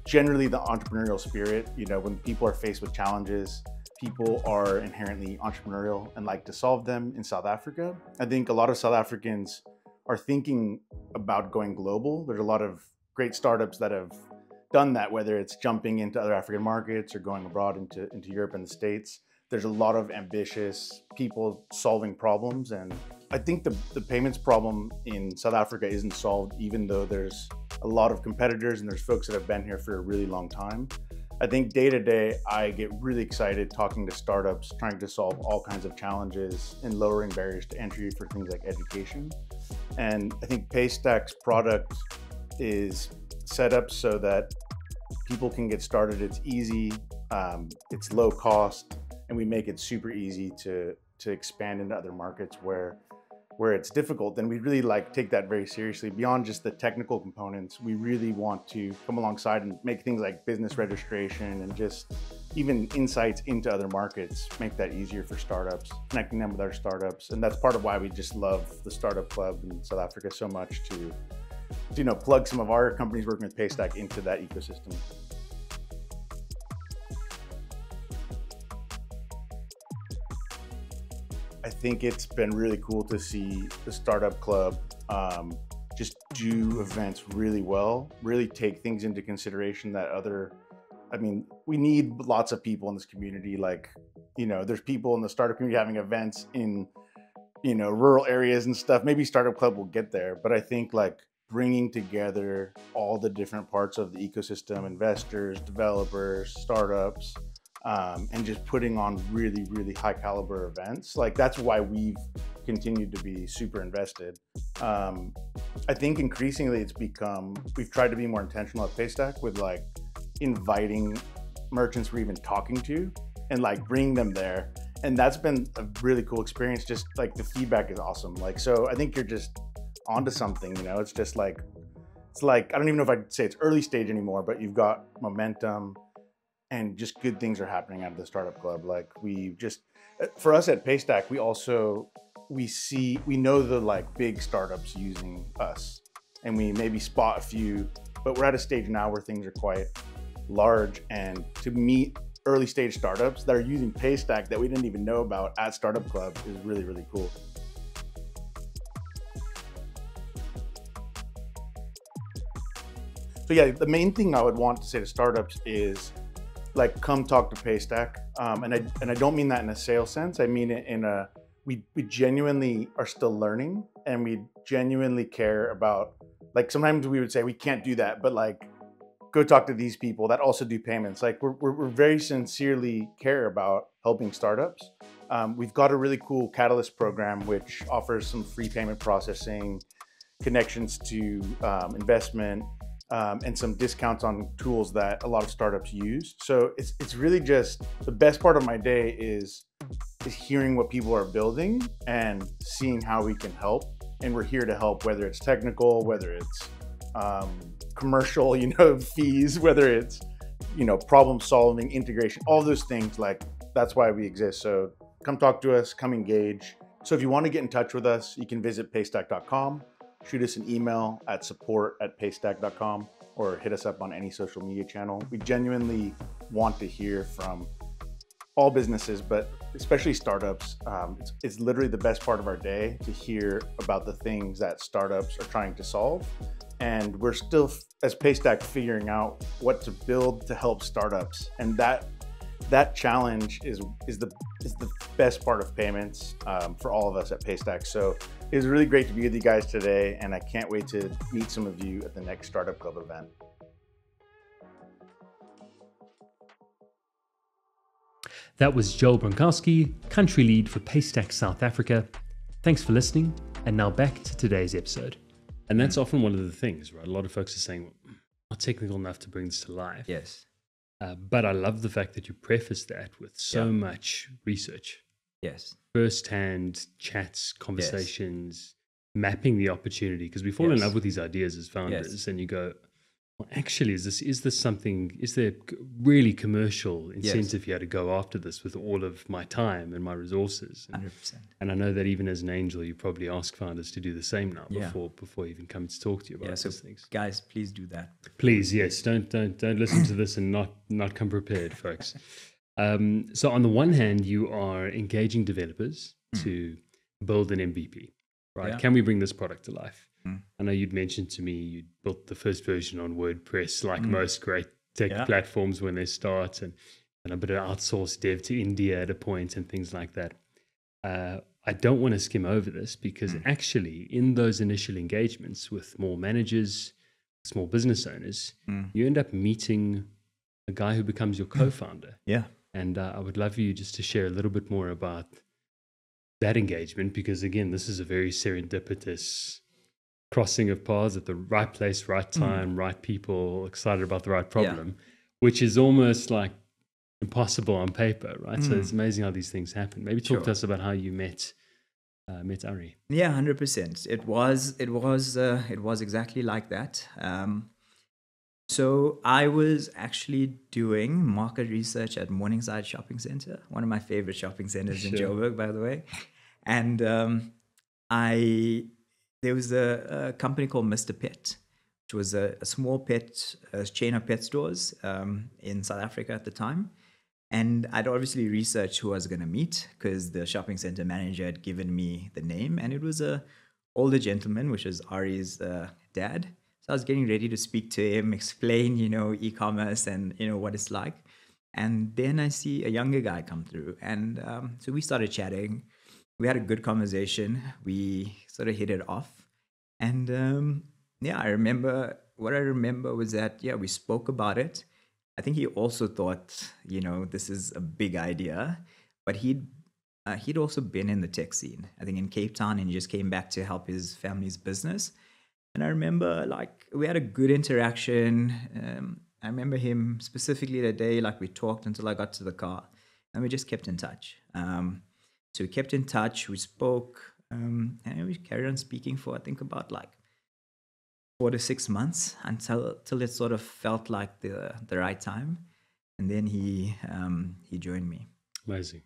generally the entrepreneurial spirit. When people are faced with challenges, people are inherently entrepreneurial and like to solve them. In South Africa, I think a lot of South Africans are thinking about going global. There's a lot of great startups that have done that, whether it's jumping into other African markets or going abroad into Europe and the States. There's a lot of ambitious people solving problems, and I think the payments problem in South Africa isn't solved, even though there's a lot of competitors and there's folks that have been here for a really long time. I think day to day, I get really excited talking to startups, trying to solve all kinds of challenges and lowering barriers to entry for things like education. And I think Paystack's product is set up so that people can get started. It's easy, it's low cost, and we make it super easy to expand into other markets where it's difficult. And we really take that very seriously. Beyond just the technical components, we really want to come alongside and make things like business registration and just even insights into other markets, make that easier for startups, connecting them with our startups. And that's part of why we just love the Startup Club in South Africa so much, to plug some of our companies working with Paystack into that ecosystem. I think it's been really cool to see the Startup Club just do events really well, really take things into consideration that we need lots of people in this community. There's people in the startup community having events in rural areas and stuff. Maybe Startup Club will get there, but I think like bringing together all the different parts of the ecosystem, investors, developers, startups, and just putting on really, really high caliber events. Like that's why we've continued to be super invested. I think increasingly we've tried to be more intentional at Paystack with like inviting merchants we're even talking to and like bringing them there. And that's been a really cool experience. Just like the feedback is awesome. Like, so I think you're just onto something, it's just like, I don't even know if I'd say it's early stage anymore, but you've got momentum and just good things are happening out of the Startup Club. Like for us at Paystack, we know the like big startups using us and we maybe spot a few, but we're at a stage now where things are quite large, and to meet early stage startups that are using Paystack that we didn't even know about at Startup Club is really, really cool. So yeah, the main thing I would want to say to startups is like, come talk to Paystack. And I don't mean that in a sales sense. I mean it in we genuinely are still learning, and we genuinely care about, like, sometimes we would say we can't do that, but like, go talk to these people that also do payments. Like we're very sincerely care about helping startups. We've got a really cool Catalyst program, which offers some free payment processing, connections to investment, and some discounts on tools that a lot of startups use. So it's really just the best part of my day is hearing what people are building and seeing how we can help. And we're here to help, whether it's technical, whether it's commercial, fees, whether it's, problem solving, integration, all those things. Like that's why we exist. So come talk to us, come engage. So if you want to get in touch with us, you can visit paystack.com, shoot us an email at support@paystack.com, or hit us up on any social media channel. We genuinely want to hear from all businesses, but especially startups. It's literally the best part of our day to hear about the things that startups are trying to solve. And we're still, as Paystack, figuring out what to build to help startups. And that challenge is the best part of payments for all of us at Paystack. So it was really great to be with you guys today, and I can't wait to meet some of you at the next Startup Club event. That was Joel Bronkowski, country lead for Paystack South Africa. Thanks for listening, and now back to today's episode. And that's often one of the things, right? A lot of folks are saying, well, not technical enough to bring this to life. Yes. But I love the fact that you preface that with so much research. Yes. First-hand chats, conversations, mapping the opportunity. Because we fall in love with these ideas as founders, and you go, well, actually, is there really commercial incentive here to go after this with all of my time and my resources? 100%. And I know that even as an angel, you probably ask founders to do the same now before even coming to talk to you about these things. Guys, please do that. Please, yes. Don't listen to this and not come prepared, folks. So on the one hand, you are engaging developers to build an MVP, right? Yeah. Can we bring this product to life? I know you'd mentioned to me you built the first version on WordPress, like most great tech platforms when they start, and a bit of outsourced dev to India at a point and things like that. I don't want to skim over this because actually in those initial engagements with more managers, small business owners, you end up meeting a guy who becomes your co-founder. Yeah. And I would love for you just to share a little bit more about that engagement, because again, this is a very serendipitous crossing of paths at the right place, right time, right people, excited about the right problem, which is almost like impossible on paper, right? So it's amazing how these things happen. Maybe talk to us about how you met Ari. Yeah, 100%. It was exactly like that. So I was actually doing market research at Morningside Shopping Center, one of my favorite shopping centers in Joburg, by the way. And there was a company called Mr. Pet, which was a small chain of pet stores in South Africa at the time. And I'd obviously researched who I was going to meet because the shopping center manager had given me the name. And it was an older gentleman, which was Ari's dad. So I was getting ready to speak to him, explain, e-commerce and, what it's like. And then I see a younger guy come through. And so we started chatting. we had a good conversation. We sort of hit it off. And yeah, what I remember was that, yeah, we spoke about it. I think he also thought, this is a big idea, but he'd also been in the tech scene, I think in Cape Town, and he just came back to help his family's business. And I remember like we had a good interaction. I remember him specifically that day, like we talked until I got to the car, and we just kept in touch. So we kept in touch, we spoke, and we carried on speaking for I think about like 4 to 6 months until it sort of felt like the right time, and then he joined me. Amazing.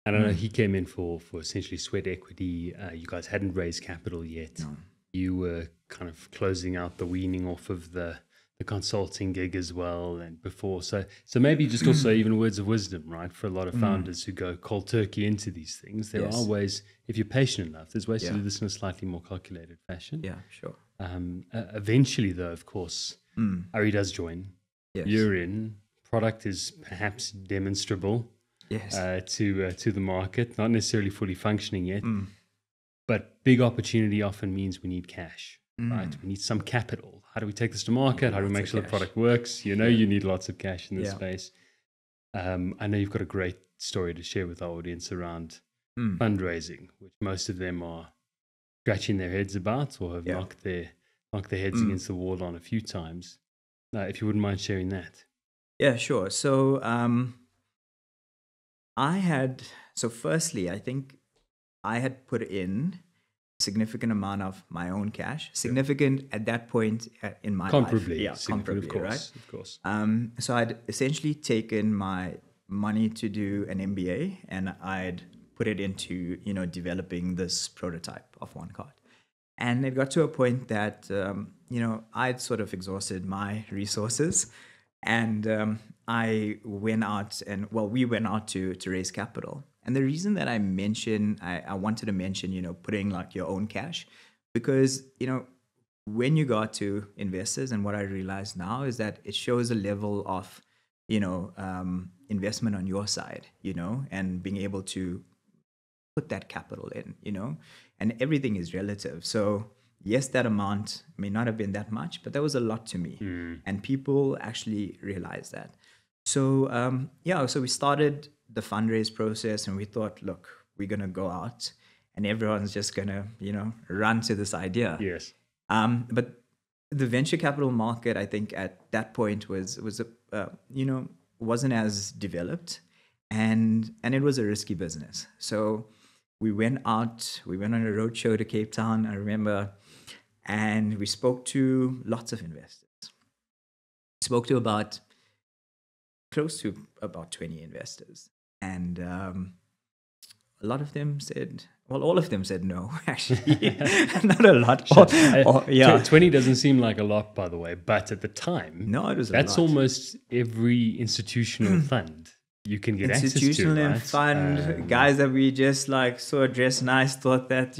And I know he came in for essentially sweat equity. You guys hadn't raised capital yet. No. You were kind of closing out the weaning off of the consulting gig as well and before. So maybe just also even words of wisdom, right? For a lot of founders who go cold turkey into these things, there are ways, if you're patient enough, there's ways to do this in a slightly more calculated fashion. Yeah, sure. Eventually, though, of course, Ari does join. Yes. You're in. Product is perhaps demonstrable to the market, not necessarily fully functioning yet. But big opportunity often means we need cash, right? We need some capital. How do we take this to market? How do we make sure the product works? You need lots of cash in this space. I know you've got a great story to share with our audience around fundraising, which most of them are scratching their heads about or have knocked their heads against the wall on a few times. If you wouldn't mind sharing that. Yeah, sure. So firstly, I think I had put in a significant amount of my own cash, significant at that point in my life. Yeah, comparably, of course, right? Of course. So I'd essentially taken my money to do an MBA, and I'd put it into, developing this prototype of OneCart. And it got to a point that, I'd sort of exhausted my resources, and we went out to raise capital. And the reason that I wanted to mention, putting like your own cash, because, when you go out to investors, and what I realize now is that it shows a level of, investment on your side, and being able to put that capital in, and everything is relative. So yes, that amount may not have been that much, but that was a lot to me. And people actually realized that. So, so we started the fundraise process, and we thought, look, we're going to go out and everyone's just going to, run to this idea. Yes. But the venture capital market, I think at that point wasn't as developed, and it was a risky business. So we went on a roadshow to Cape Town, I remember, and we spoke to lots of investors. We spoke to close to about 20 investors. And a lot of them said, all of them said no, actually. Not a lot. 20 doesn't seem like a lot, by the way, but at the time, no, it was that's almost every institutional fund you can get access to. Institutional and fund guys that we just like saw dressed nice, thought that,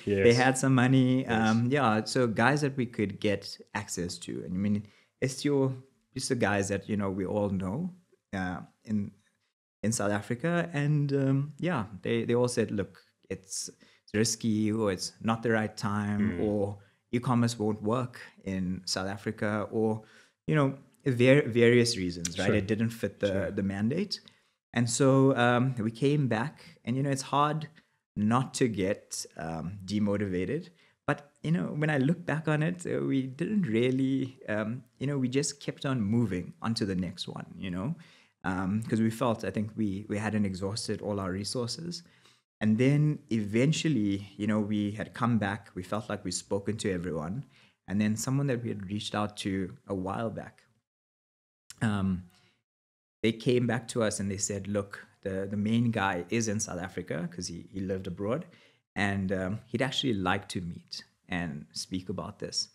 they had some money. Yes. So guys that we could get access to. And I mean, it's the guys that, we all know in South Africa. And they all said, look, it's risky, or it's not the right time, or e-commerce won't work in South Africa, or, various reasons, right? Sure. It didn't fit the mandate. And so we came back, and, it's hard not to get demotivated. But, when I look back on it, we didn't really, we just kept on moving onto the next one, because we felt, I think we hadn't exhausted all our resources. And then eventually, we had come back, we felt like we'd spoken to everyone. And then someone that we had reached out to a while back, they came back to us and they said, look, the main guy is in South Africa because he lived abroad, and he'd actually like to meet and speak about this.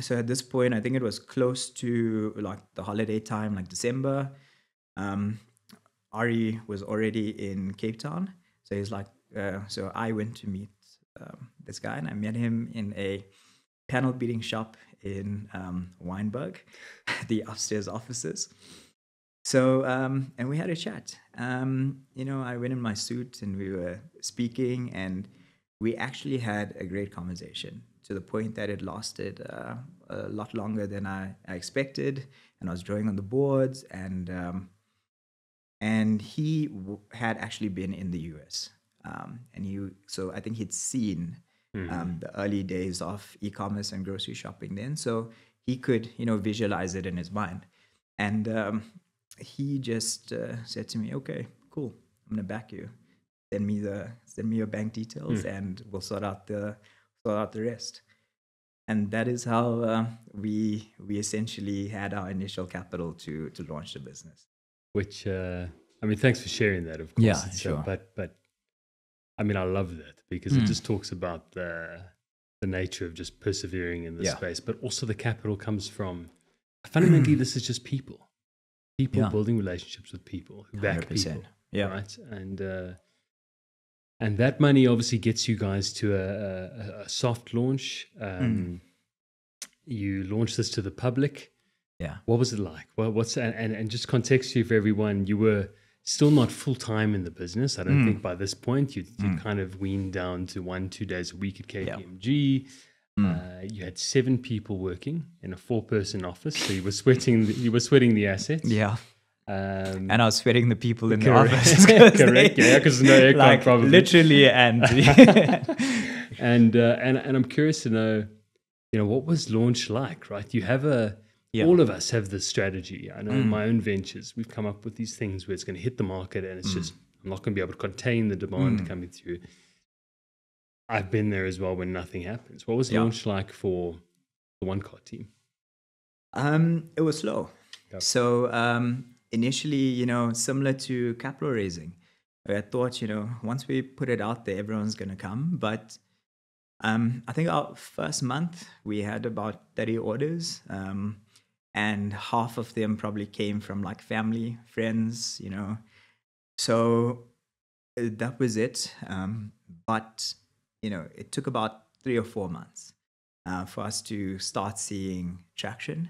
So at this point, I think it was close to like the holiday time, like December. Ari was already in Cape Town. So he's like, so I went to meet this guy, and I met him in a panel beating shop in Wynberg, the upstairs offices. So, and we had a chat. I went in my suit and we were speaking, and we actually had a great conversation to the point that it lasted a lot longer than I expected. And I was drawing on the boards, and he had actually been in the US. So I think he'd seen the early days of e-commerce and grocery shopping then. So he could, visualize it in his mind. And he just said to me, "Okay, cool. I'm gonna back you. Send me your bank details, and we'll sort out the rest." And that is how we essentially had our initial capital to launch the business. Which I mean, thanks for sharing that. Of course, Yeah, sure. But I mean, I love that because it just talks about the nature of just persevering in this space, but also the capital comes from fundamentally. This is just people building relationships with people who back 100%. people, Yeah. right? And that money obviously gets you guys to a soft launch. You launched this to the public. Yeah. What was it like? Well, and just contextually for everyone, you were still not full time in the business. I don't think by this point you'd kind of weaned down to 1-2 days a week at KPMG. You had 7 people working in a 4-person office, so you were sweating the assets. Yeah. And I was sweating the people in the correct. office. Correct. Yeah, because no aircon Like probably. literally, and And I'm curious to know, what was launch like, right? You have all of us have this strategy. I know in my own ventures, we've come up with these things where it's going to hit the market and it's just, I'm not going to be able to contain the demand coming through. I've been there as well when nothing happens. What was launch like for the OneCart team? it was slow. Yep. So initially, similar to capital raising, I thought, once we put it out there, everyone's going to come. But I think our first month, we had about 30 orders. And half of them probably came from like family, friends, So that was it. But, it took about 3 or 4 months for us to start seeing traction,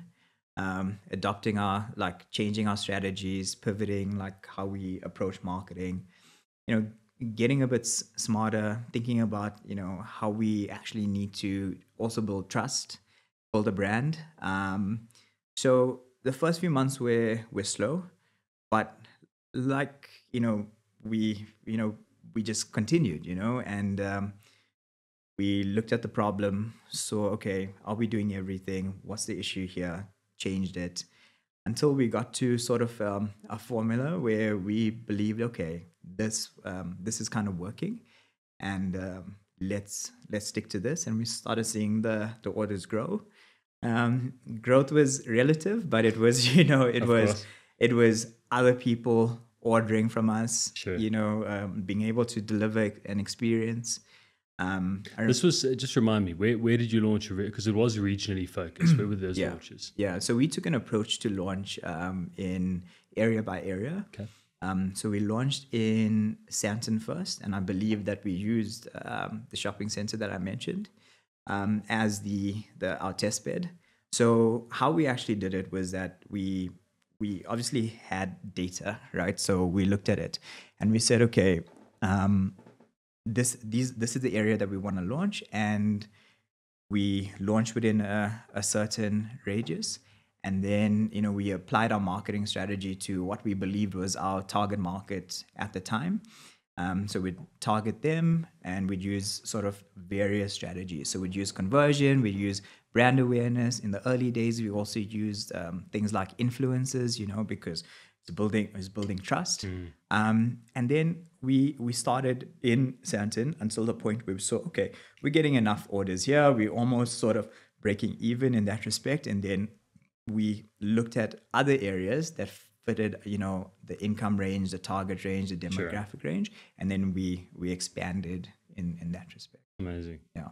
changing our strategies, pivoting, like how we approach marketing, getting a bit smarter, thinking about, how we actually need to also build trust, build a brand. So the first few months were slow, but we just continued, and we looked at the problem. So, okay, are we doing everything? What's the issue here? Changed it until we got to sort of a formula where we believed, okay, this is kind of working, and let's stick to this. And we started seeing the orders grow. Growth was relative, but it was, it was other people ordering from us, Sure. Being able to deliver an experience. This was, just remind me, where did you launch? Because it was regionally focused. Where were those launches? Yeah, so we took an approach to launch in area by area. Okay. So we launched in Sandton first, and I believe that we used the shopping center that I mentioned as our test bed. So how we actually did it was that we obviously had data, right? So we looked at it and we said, okay, this is the area that we want to launch, and we launched within a certain radius. And then, we applied our marketing strategy to what we believed was our target market at the time. So we'd target them, and we'd use sort of various strategies. So we'd use conversion, we'd use brand awareness. In the early days, we also used things like influencers, because it's building trust. And then we started in Sandton until the point where we saw, okay, we're getting enough orders here. We're almost sort of breaking even in that respect. And then we looked at other areas that fitted, the income range, the target range, the demographic range, and then we expanded in that respect. Amazing. Yeah.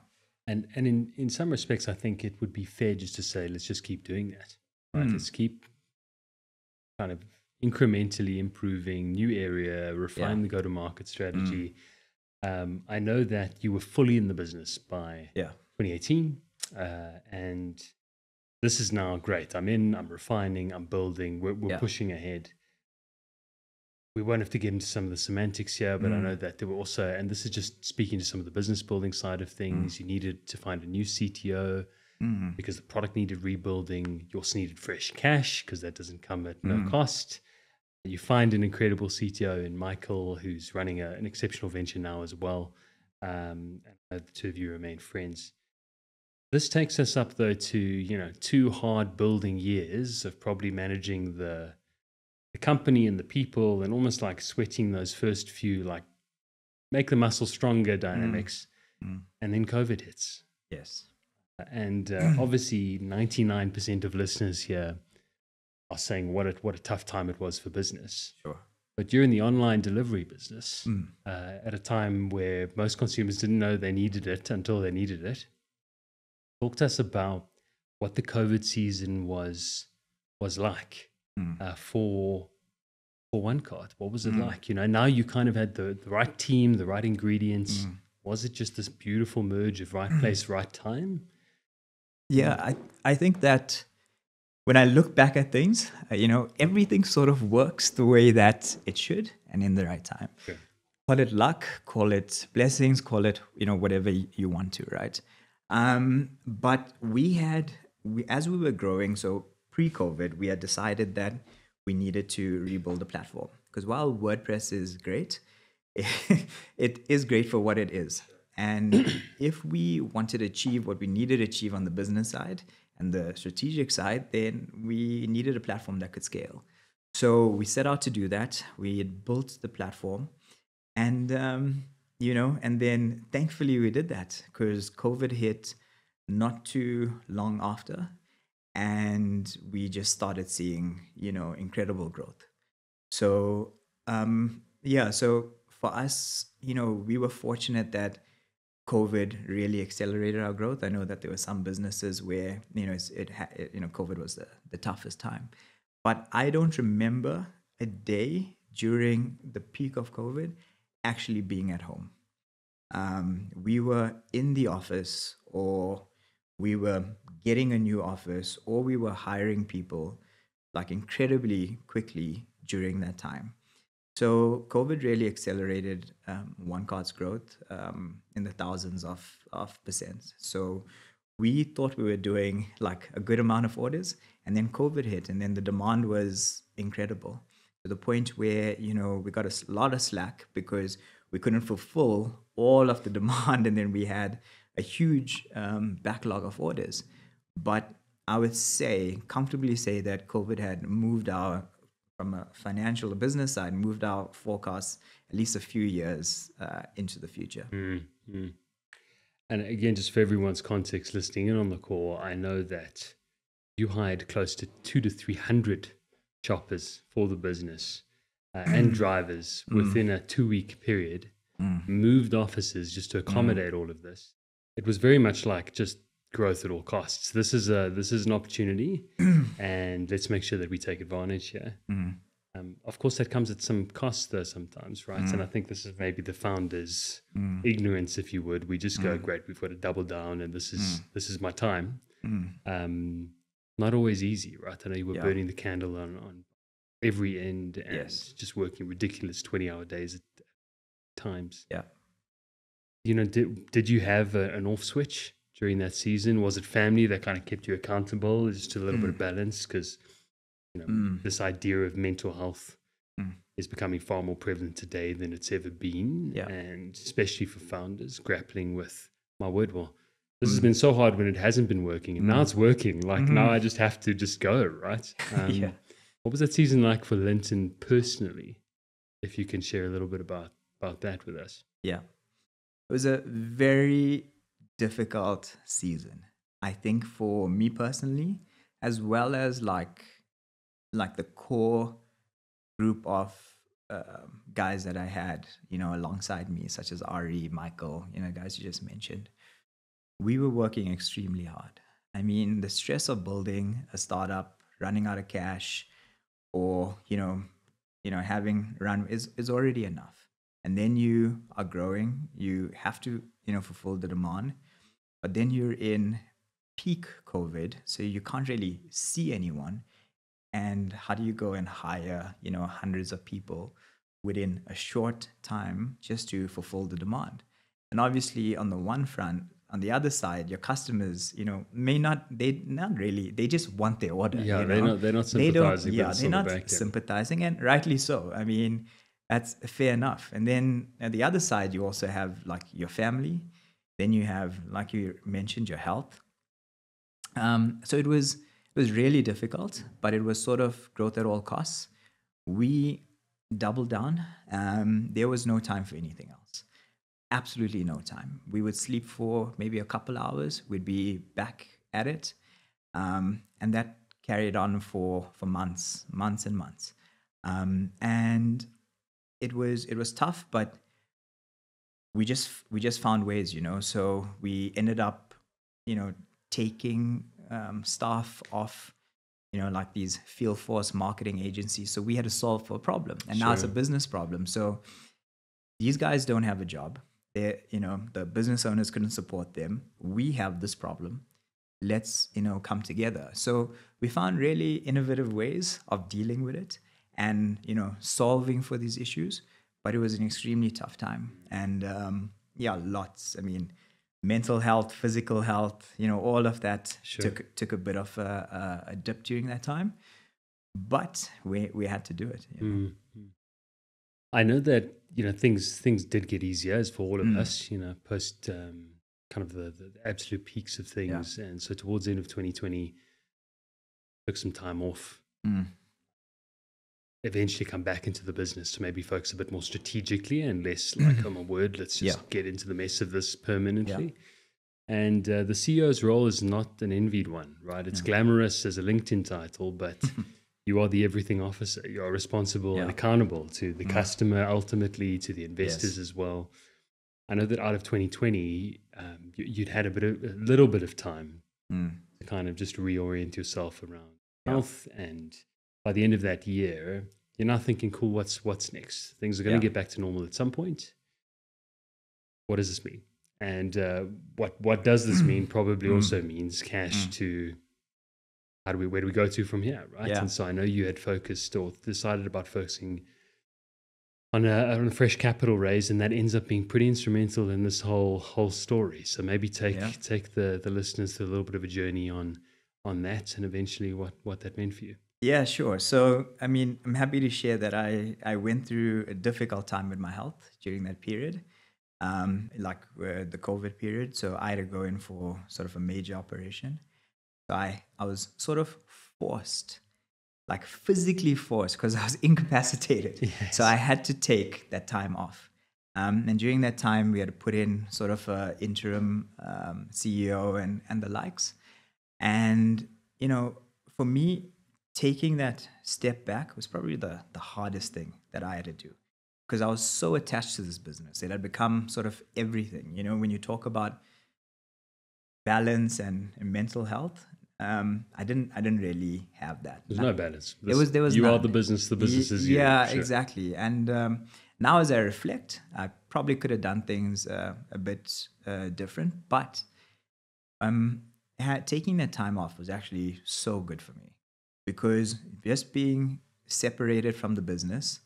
And in some respects, I think it would be fair just to say, let's just keep doing that. Right? Let's keep kind of incrementally improving, new area, refine the go-to-market strategy. I know that you were fully in the business by 2018, and this is now great. I'm refining, I'm building, we're pushing ahead. we won't have to get into some of the semantics here, but I know that there were also, and this is just speaking to some of the business building side of things, you needed to find a new CTO because the product needed rebuilding. You also needed fresh cash because that doesn't come at no cost. You find an incredible CTO in Michael, who's running an exceptional venture now as well. And the two of you remain friends. This takes us up though to, 2 hard building years of probably managing the company and the people and almost like sweating those first few, like make the muscle stronger dynamics. And then COVID hits. Yes. And obviously 99% of listeners here are saying what a tough time it was for business. Sure. But you're in the online delivery business at a time where most consumers didn't know they needed it until they needed it. Talk to us about what the COVID season was like for OneCart. What was it like? Now you kind of had the right team, the right ingredients. Was it just this beautiful merge of right place, right time? Yeah, I think that when I look back at things, everything sort of works the way that it should and in the right time. Sure. Call it luck, call it blessings, call it, whatever you want to, right? But as we were growing, so pre-COVID, we had decided that we needed to rebuild the platform. Because while WordPress is great, it is great for what it is. And if we wanted to achieve what we needed to achieve on the business side and the strategic side, then we needed a platform that could scale. So we set out to do that. We had built the platform and, and then thankfully we did that because COVID hit not too long after. And we just started seeing, incredible growth. So, so for us, we were fortunate that COVID really accelerated our growth. I know that there were some businesses where, COVID was the toughest time. But I don't remember a day during the peak of COVID actually being at home. We were in the office, or we were getting a new office, or we were hiring people like incredibly quickly during that time. So COVID really accelerated OneCart's growth in the thousands of percent. So we thought we were doing like a good amount of orders, and then COVID hit, and then the demand was incredible to the point where, we got a lot of slack because we couldn't fulfill all of the demand, and then we had a huge backlog of orders. But I would comfortably say that COVID had moved from a financial or business side, moved our forecasts at least a few years into the future. And again, just for everyone's context listening in on the call, I know that you hired close to 200 to 300 shoppers for the business and drivers within a 2-week period, moved offices just to accommodate all of this. It was very much like just growth at all costs. This is an opportunity, and let's make sure that we take advantage here. Of course, that comes at some cost though sometimes, right? And I think this is maybe the founders' ignorance, if you would. We just go, great, we've got to double down, and this is my time. Not always easy, right? I know you were burning the candle on every end and just working ridiculous 20-hour days at times. Yeah. Did you have an off switch during that season? Was it family that kind of kept you accountable, just a little bit of balance? Because this idea of mental health is becoming far more prevalent today than it's ever been, and especially for founders grappling with, my word, well, this has been so hard when it hasn't been working, and now it's working. Like now I just have to just go, right? What was that season like for Lynton personally? If you can share a little bit about that with us. Yeah, it was a very difficult season, I think, for me personally, as well as like the core group of guys that I had, alongside me, such as Ari, Michael, guys you just mentioned. We were working extremely hard. I mean, the stress of building a startup, running out of cash, or having run is already enough. And then you are growing. You have to fulfill the demand. But then you're in peak COVID, so you can't really see anyone. And how do you go and hire hundreds of people within a short time just to fulfill the demand. And obviously, on the one front, on the other side, your customers, may not, they just want their order. Yeah, they're not They don't, sympathizing, but yeah, it's they're on the not back end. sympathizing, and rightly so. I mean, that's fair enough. And then at the other side, you also have like your family. Then you have, like you mentioned, your health. So it was really difficult, but it was sort of growth at all costs. We doubled down. There was no time for anything else. Absolutely no time. We would sleep for maybe a couple hours. We'd be back at it, and that carried on for months and months. And it was tough, but we just found ways. So we ended up, taking staff off, like these field force marketing agencies. So we had to solve for a problem, and now it's a Sure. business problem. So these guys don't have a job. The business owners couldn't support them. We have this problem. Let's, come together. So we found really innovative ways of dealing with it and, solving for these issues. But it was an extremely tough time. And yeah, lots. I mean, mental health, physical health, all of that Sure. took a bit of a dip during that time. But we had to do it. Mm. I know that things did get easier as for all of us, post kind of the absolute peaks of things, and so towards the end of 2020, took some time off. Eventually, come back into the business to maybe focus a bit more strategically and less like, oh my word, let's just get into the mess of this permanently. And the CEO's role is not an envied one, right? It's glamorous as a LinkedIn title, but you are the everything officer. You are responsible and accountable to the customer, ultimately to the investors as well. I know that out of 2020, you'd had a little bit of time to kind of just reorient yourself around health. And by the end of that year, you're now thinking, cool, what's next? Things are going to get back to normal at some point. What does this mean? And what does this mean? Probably also means cash to where do we go to from here, right? And so I know you had focused or decided about focusing on a fresh capital raise, and that ends up being pretty instrumental in this whole story. So maybe take the listeners through a little bit of a journey on that, and eventually what that meant for you. Yeah, sure. So, I mean, I'm happy to share that I went through a difficult time with my health during that period, the COVID period. So I had to go in for sort of a major operation. So I was sort of forced, like physically forced, because I was incapacitated. Yes. So I had to take that time off. And during that time, we had to put in sort of an interim CEO and the likes. And, for me, taking that step back was probably the hardest thing that I had to do, because I was so attached to this business. It had become sort of everything. When you talk about balance and mental health, I didn't really have that. There's no balance. There was you none. are the business is you. Yeah, Sure. exactly. And now as I reflect, I probably could have done things a bit different, but taking that time off was actually so good for me, because just being separated from the business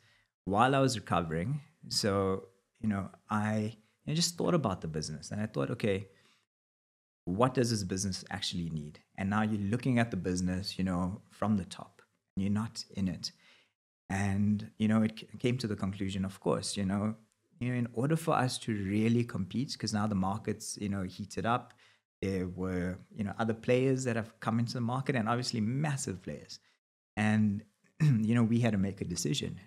while I was recovering. So, I just thought about the business, and I thought, okay, what does this business actually need? And now you're looking at the business, from the top, and you're not in it. And, it came to the conclusion, of course, in order for us to really compete, because now the market's, heated up, there were, other players that have come into the market, and obviously massive players. And, we had to make a decision,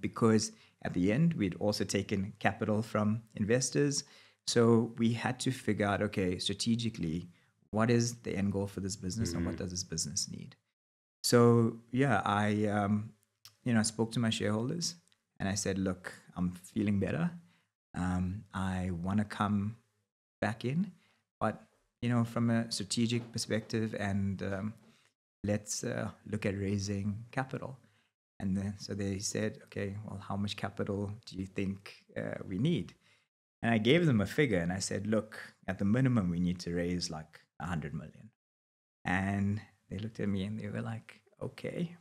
because at the end, we'd also taken capital from investors. So we had to figure out, okay, strategically, what is the end goal for this business, and what does this business need? So yeah, I spoke to my shareholders, and I said, look, I'm feeling better. I want to come back in, but from a strategic perspective, and let's look at raising capital. And then so they said, okay, well, how much capital do you think we need? And I gave them a figure, and I said, look, at the minimum, we need to raise like 100 million. And they looked at me and they were like, okay.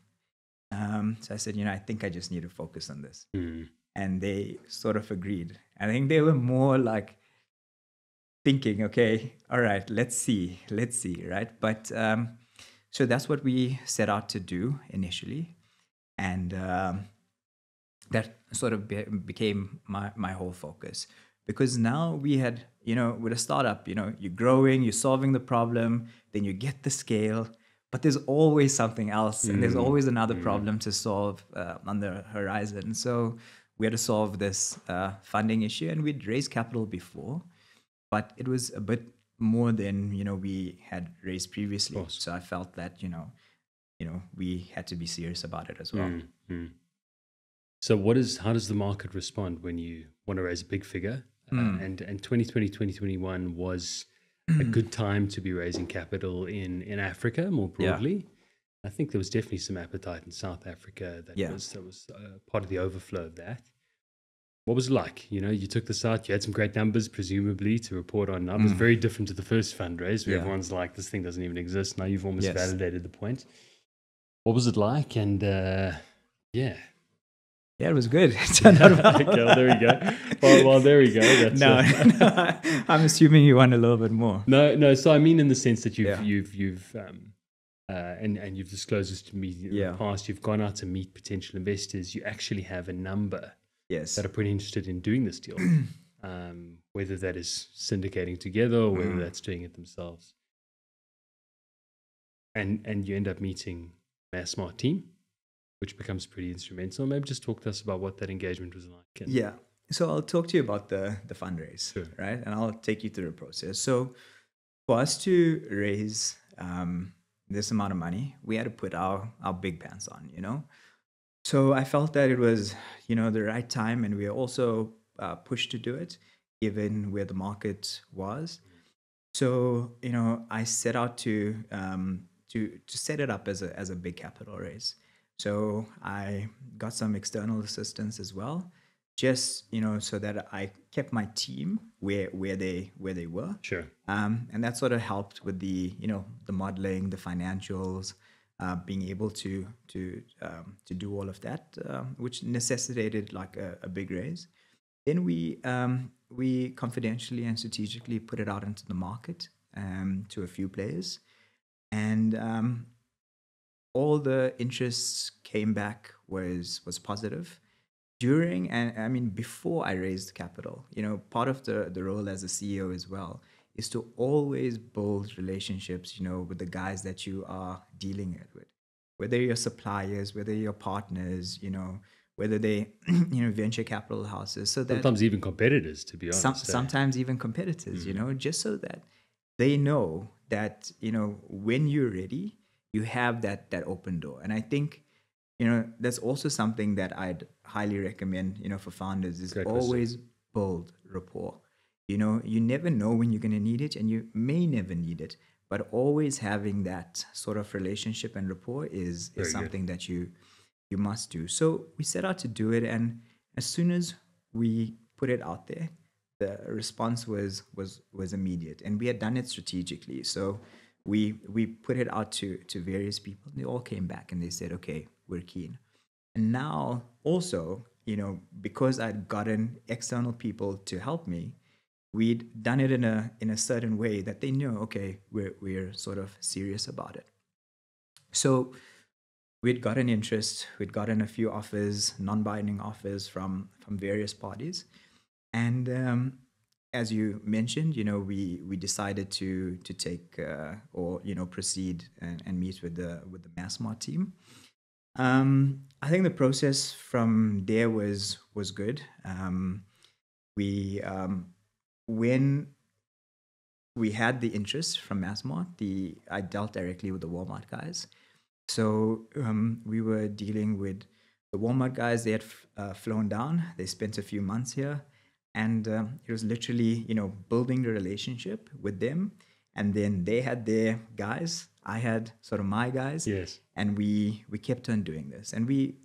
So I said, I think I just need to focus on this. Mm. And they sort of agreed. I think they were more like thinking, okay, all right, let's see, right? But so that's what we set out to do initially. And that sort of became my whole focus. Because now we had, with a startup, you're growing, you're solving the problem, then you get the scale, but there's always something else, and there's always another problem to solve on the horizon. So we had to solve this funding issue, and we'd raised capital before, but it was a bit more than we had raised previously. So I felt that we had to be serious about it as well. So how does the market respond when you want to raise a big figure? And 2020, 2021 was a good time to be raising capital in Africa more broadly. I think there was definitely some appetite in South Africa that was part of the overflow of that. What was it like? You took this out, you had some great numbers, presumably, to report on. It was very different to the first fundraise, where everyone's like, this thing doesn't even exist. Now you've almost validated the point. What was it like? And yeah, it was good. It turned out well. Okay, well, there we go. Well, there we go. That's no, I'm assuming you want a little bit more. No. So I mean, in the sense that you've disclosed this to me in the past. You've gone out to meet potential investors. You actually have a number that are pretty interested in doing this deal, whether that is syndicating together or whether that's doing it themselves. And you end up meeting a smart team, which becomes pretty instrumental. Maybe just talk to us about what that engagement was like. So I'll talk to you about the fundraise, right? And I'll take you through the process. So for us to raise this amount of money, we had to put our big pants on, So I felt that it was, the right time, and we were also pushed to do it, given where the market was. So, I set out to set it up as a big capital raise. So I got some external assistance as well, just so that I kept my team where they were. Sure. And that sort of helped with the the modeling, the financials, being able to do all of that, which necessitated like a big raise. Then we confidentially and strategically put it out into the market to a few players, and all the interests came back was positive. During, and I mean before I raised capital, part of the role as a CEO as well is to always build relationships, with the guys that you are dealing with, whether you're suppliers, whether you're partners, whether they, venture capital houses. So that sometimes even competitors, to be honest. Sometimes even competitors, just so that they know that, when you're ready, you have that open door. And I think, that's also something that I'd highly recommend, for founders is always build rapport. You never know when you're going to need it, and you may never need it, but always having that sort of relationship and rapport is something that you must do. So we set out to do it, and as soon as we put it out there, the response was immediate, and we had done it strategically. So we put it out to various people. They all came back and they said, okay, we're keen. And now also, because I'd gotten external people to help me, we'd done it in a certain way that they know, okay, we're sort of serious about it. So we'd gotten interest, we'd gotten a few offers, non-binding offers from various parties. And as you mentioned, we decided to take or proceed and meet with the Massmart team. I think the process from there was good. When we had the interest from Massmart, I dealt directly with the Walmart guys. So we were dealing with the Walmart guys. They had flown down. They spent a few months here. And it was literally, building the relationship with them. And then they had their guys. I had sort of my guys. Yes. And we kept on doing this. And we,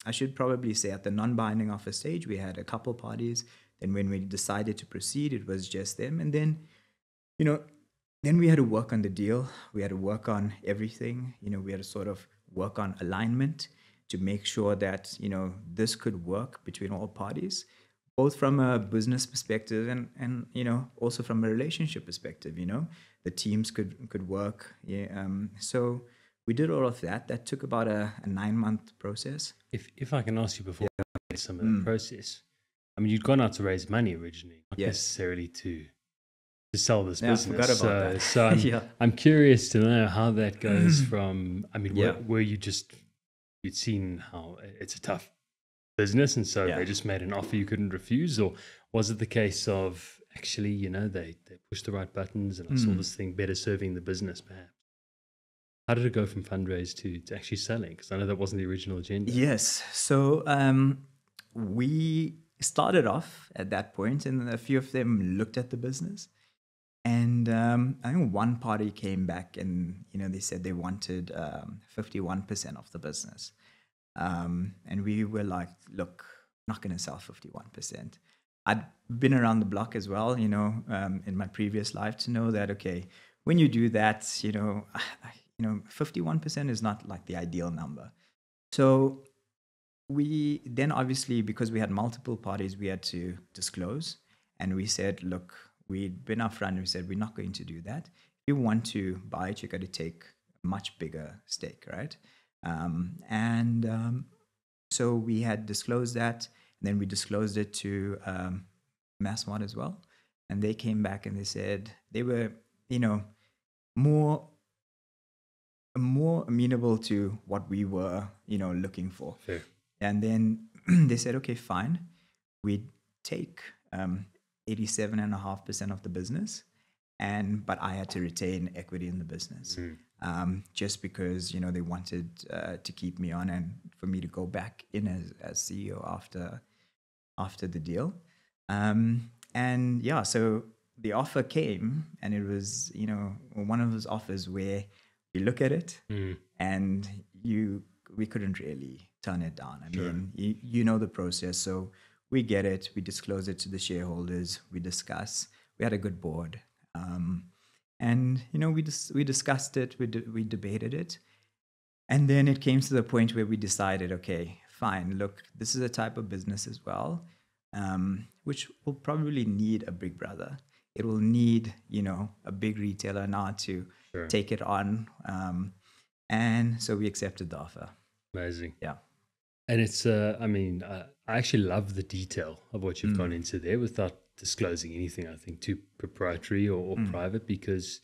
I should probably say at the non-binding offer stage, we had a couple parties. Then when we decided to proceed, it was just them. And then, then we had to work on the deal. We had to work on everything. We had to sort of work on alignment to make sure that, this could work between all parties, both from a business perspective and also from a relationship perspective. The teams could work. Yeah. So we did all of that. That took about a 9-month process. If I can ask you before we get some of that process, I mean, you'd gone out to raise money originally, not necessarily to sell this business. I forgot about that. So I'm curious to know how that goes from, I mean, were you you'd seen how it's a tough business and so they just made an offer you couldn't refuse, or was it the case of actually, they pushed the right buttons and I saw this thing better serving the business perhaps? How did it go from fundraise to actually selling? Because I know that wasn't the original agenda. Yes. So we started off at that point, and a few of them looked at the business. And I think one party came back and, they said they wanted 51% of the business. And we were like, look, I'm not going to sell 51%. I'd been around the block as well, in my previous life to know that, okay, when you do that, 51% is not like the ideal number. So we then obviously, because we had multiple parties, we had to disclose. And we said, look, we'd been upfront. We said, we're not going to do that. If you want to buy it, you got to take a much bigger stake, right? So we had disclosed that. And then we disclosed it to Massmart as well. And they came back and they said they were, more amenable to what we were, looking for. Fair. And then they said, okay, fine. We'd take 87.5% of the business, but I had to retain equity in the business, just because they wanted to keep me on and for me to go back in as CEO after the deal. So the offer came, and it was one of those offers where you look at it and we couldn't really turn it down. I mean, you know the process, so we get it. We disclose it to the shareholders. We discuss. We had a good board, and we discussed it. We debated it, and then it came to the point where we decided, okay, fine. Look, this is a type of business as well, which will probably need a big brother. It will need a big retailer now to take it on, and so we accepted the offer. Amazing. Yeah. And it's, I actually love the detail of what you've gone into there without disclosing anything, I think, too proprietary or private, because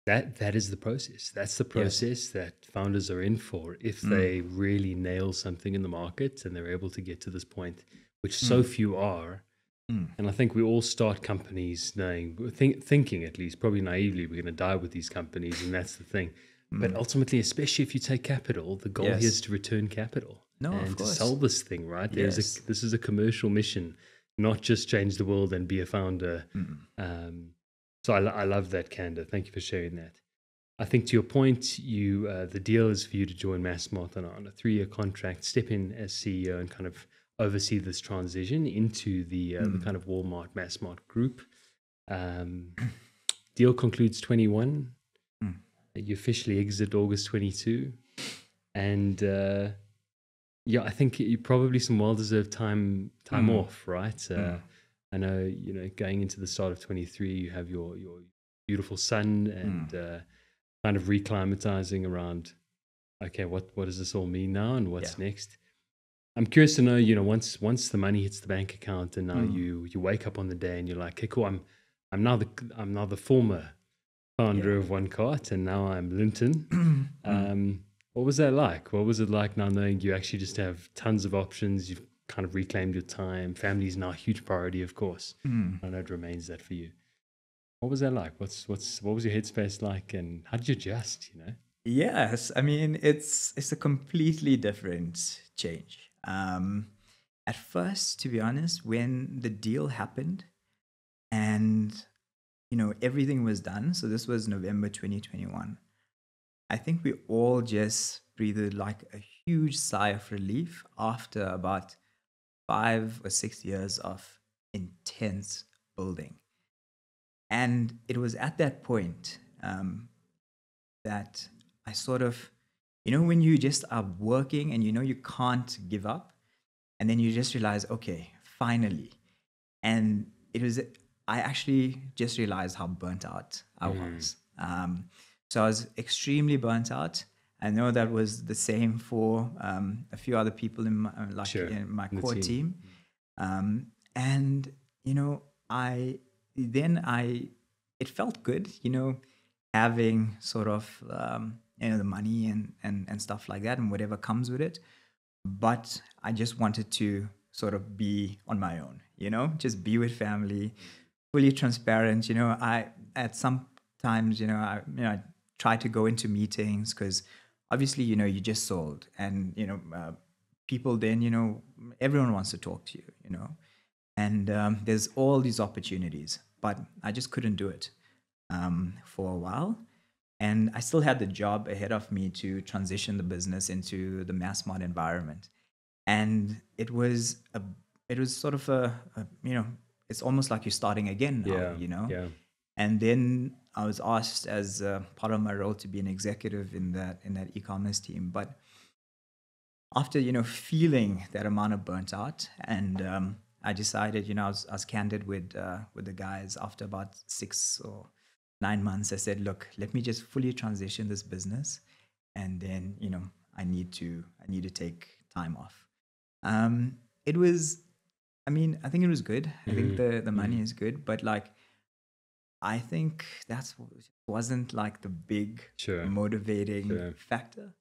that is the process. That's the process that founders are in for if they really nail something in the market and they're able to get to this point, which so few are. And I think we all start companies thinking, at least, probably naively, we're going to die with these companies, and that's the thing. But ultimately, especially if you take capital, the goal here is to return capital. No, and of course. To sell this thing, right? This is a commercial mission, not just change the world and be a founder. So I love that candor. Thank you for sharing that. I think to your point, the deal is for you to join Massmart on a 3-year contract, step in as CEO and kind of oversee this transition into the kind of Walmart Massmart group. Deal concludes 21. You officially exit August 22. And I think you probably some well-deserved time off, right? I know, going into the start of 23, you have your beautiful son and kind of reclimatizing around, okay, what does this all mean now and what's next? I'm curious to know, once the money hits the bank account and now you wake up on the day and you're like, okay, cool, I'm now the former founder of OneCart and now I'm Lynton. What was that like? What was it like now knowing you actually just have tons of options? You've kind of reclaimed your time. Family is now a huge priority, of course. I know it remains that for you. What was that like? What was your headspace like, and how did you adjust? Yes, I mean it's a completely different change. At first, to be honest, when the deal happened, and everything was done. So this was November 2021. I think we all just breathed like a huge sigh of relief after about 5 or 6 years of intense building. And it was at that point that I sort of You know, when you just are working and you know you can't give up, and then you just realize, okay, finally. And it was, I actually just realized how burnt out I was. So I was extremely burnt out. I know that was the same for a few other people in my, in my core team. And, you know, it felt good, you know, having sort of, you know, the money and stuff like that and whatever comes with it. But I just wanted to sort of be on my own, you know, just be with family, fully transparent. You know, at some times, I try to go into meetings because obviously, you know, you just sold and, you know, people then, you know, everyone wants to talk to you, you know, and there's all these opportunities, but I just couldn't do it for a while. And I still had the job ahead of me to transition the business into the mass mart environment. And it was sort of you know, it's almost like you're starting again now, you know? Yeah. And then I was asked as part of my role to be an executive in that e-commerce team. But after, you know, feeling that amount of burnt out, and I decided, you know, I was candid with the guys after about 6 or 9 months. I said, look, let me just fully transition this business, and then, you know, I need to take time off. It was, I mean, I think it was good. I think the money is good, but like, I think wasn't like the big motivating factor.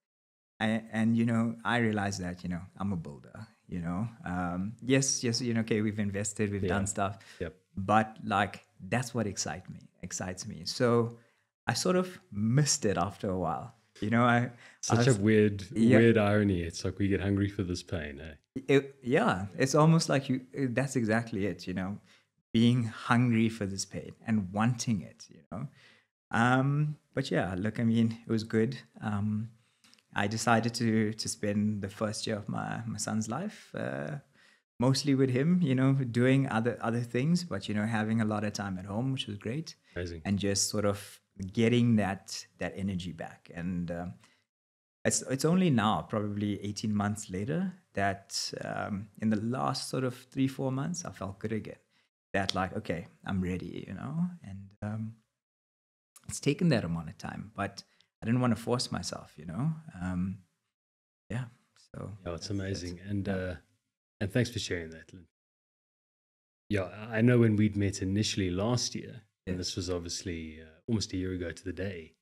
And you know, I realized that, you know, I'm a builder, you know, yes, you know, okay, we've invested, we've done stuff, but like, that's what excites me. So I sort of missed it after a while, you know. Such a weird irony. It's like we get hungry for this pain, eh? It's almost like that's exactly it, you know, being hungry for this pain and wanting it, you know. But yeah, look, I mean, it was good. I decided to spend the first year of my son's life mostly with him, you know, doing other things, but, you know, having a lot of time at home, which was great. Amazing. And just sort of getting that energy back. And it's only now, probably 18 months later, that in the last sort of 3-4 months, I felt good again. That like, okay, I'm ready, you know. And it's taken that amount of time, but I didn't want to force myself, you know. Yeah. So yeah, it's amazing. And thanks for sharing that, Lynn. Yeah, I know when we'd met initially last year, and this was obviously almost a year ago to the day,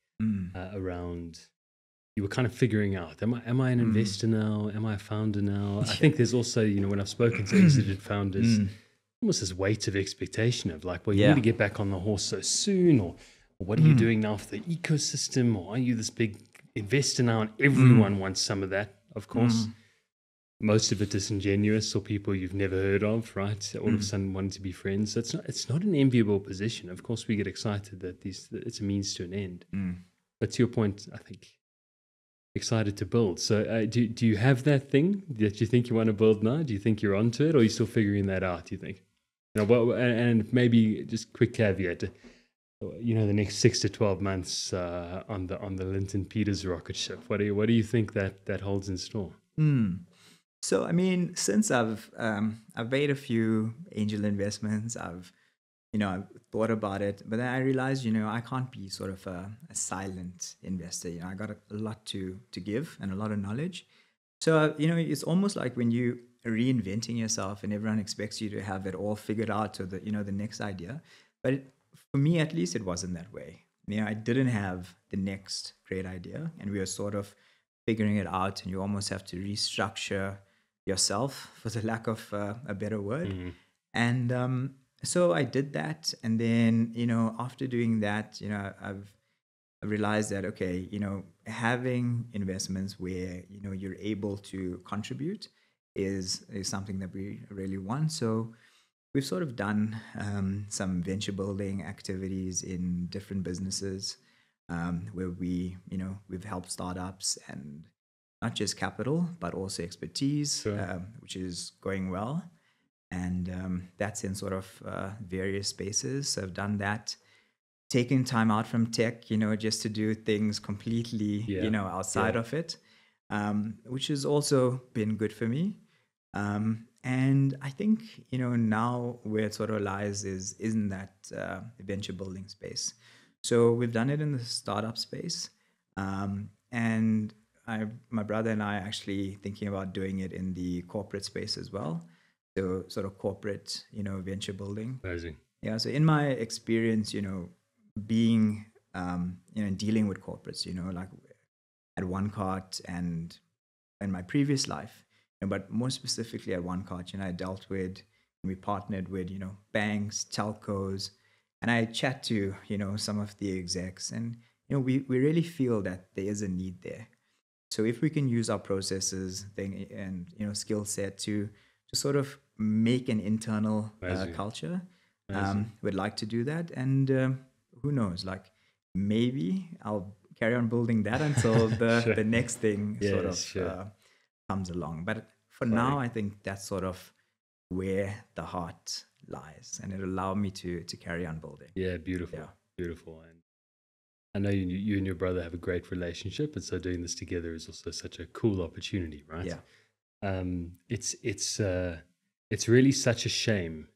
around, you were kind of figuring out, am I an investor now? Am I a founder now? I think there's also, you know, when I've spoken to exited founders, almost this weight of expectation of like, well, you need to get back on the horse so soon, or what are you doing now for the ecosystem? Or are you this big investor now? And everyone wants some of that, of course. Most of it disingenuous, or people you've never heard of, right? All of a sudden wanting to be friends. So it's not an enviable position. Of course, we get excited that it's a means to an end. But to your point, I think, excited to build. So do you have that thing that you think you want to build now? Do you think you're onto it, or are you still figuring that out, do you think? You know, well, and maybe just quick caveat, you know, the next 6 to 12 months on the Lynton Peters rocket ship. What do you think that holds in store? So I mean, since I've made a few angel investments, I've thought about it, but then I realized, you know, I can't be sort of a silent investor. You know, I got a lot to give and a lot of knowledge. So you know, it's almost like when you are reinventing yourself and everyone expects you to have it all figured out, or the next idea. But for me, at least, it wasn't that way. You know, I didn't have the next great idea, and we were sort of figuring it out, and you almost have to restructure yourself, for the lack of a better word. And so I did that, and then, you know, after doing that, you know, I've realized that, okay, you know, having investments where, you know, you're able to contribute is something that we really want. So we've sort of done some venture building activities in different businesses, where we've helped startups, and not just capital, but also expertise, which is going well. And that's in sort of various spaces. So I've done that, taking time out from tech, you know, just to do things completely, you know, outside of it. which has also been good for me. And I think, now where it sort of lies is in that venture building space. So we've done it in the startup space. And my brother and I are actually thinking about doing it in the corporate space as well. So sort of corporate, venture building. Amazing. Yeah. So in my experience, being, dealing with corporates, like at OneCart and in my previous life, but more specifically at OneCart, I dealt with, we partnered with, banks, telcos, and I chat to, some of the execs, and, we really feel that there is a need there. So if we can use our processes and, skill set to sort of make an internal culture, we'd like to do that. And who knows, like maybe I'll carry on building that until the next thing comes along. But for now, I think that's sort of where the heart lies, and it'll allow me to carry on building. Yeah, beautiful. Yeah. Beautiful. And I know you and your brother have a great relationship, and so doing this together is also such a cool opportunity, right? Yeah. It's really such a shame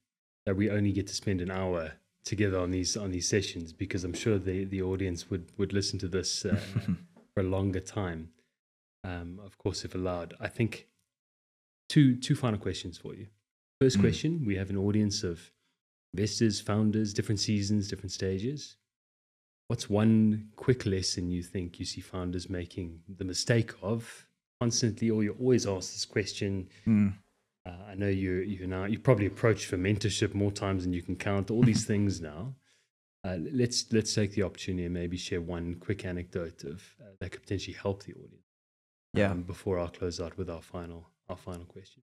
that we only get to spend an hour together on these sessions, because I'm sure the audience would listen to this for a longer time. Of course, if allowed. I think two final questions for you. First question: we have an audience of investors, founders, different seasons, different stages. What's one quick lesson you think you see founders making the mistake of constantly, or you always ask this question? I know you probably approached for mentorship more times than you can count. All these things now. Let's take the opportunity and maybe share one quick anecdote of that could potentially help the audience. Yeah. Before I'll close out with our final question.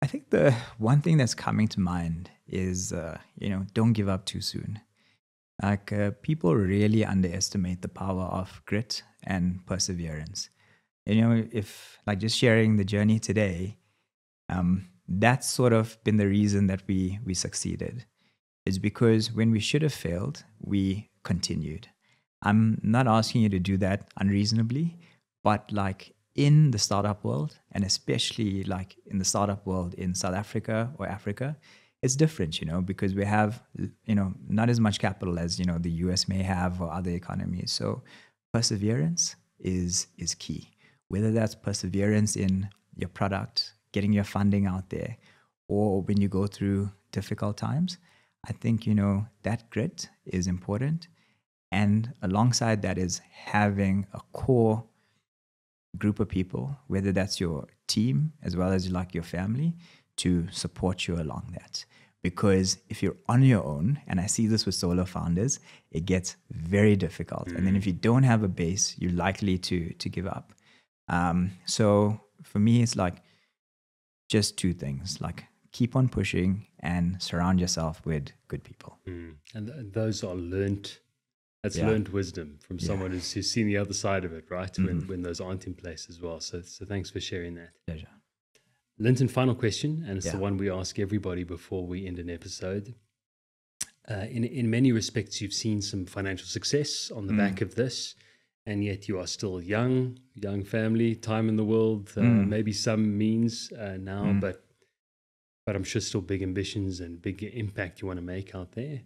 I think the one thing that's coming to mind is don't give up too soon. Like people really underestimate the power of grit and perseverance. If like just sharing the journey today, that's sort of been the reason that we succeeded. Is because when we should have failed, we continued. I'm not asking you to do that unreasonably, but like in the startup world, and especially like in the startup world in South Africa or Africa, it's different, because we have, not as much capital as, the US may have or other economies. So perseverance is key. Whether that's perseverance in your product, getting your funding out there, or when you go through difficult times, I think, that grit is important. And alongside that is having a core group of people, whether that's your team as well as like your family, to support you along that. Because if you're on your own, and I see this with solo founders, it gets very difficult. And then if you don't have a base, you're likely to give up. So for me, it's like just two things, like keep on pushing and surround yourself with good people. And those are learned. That's learned wisdom from someone who's seen the other side of it, right? When those aren't in place as well. So thanks for sharing that. Pleasure. Lynton, final question, and it's the one we ask everybody before we end an episode. In many respects, you've seen some financial success on the back of this, and yet you are still young family, time in the world, maybe some means now, but I'm sure still big ambitions and big impact you want to make out there.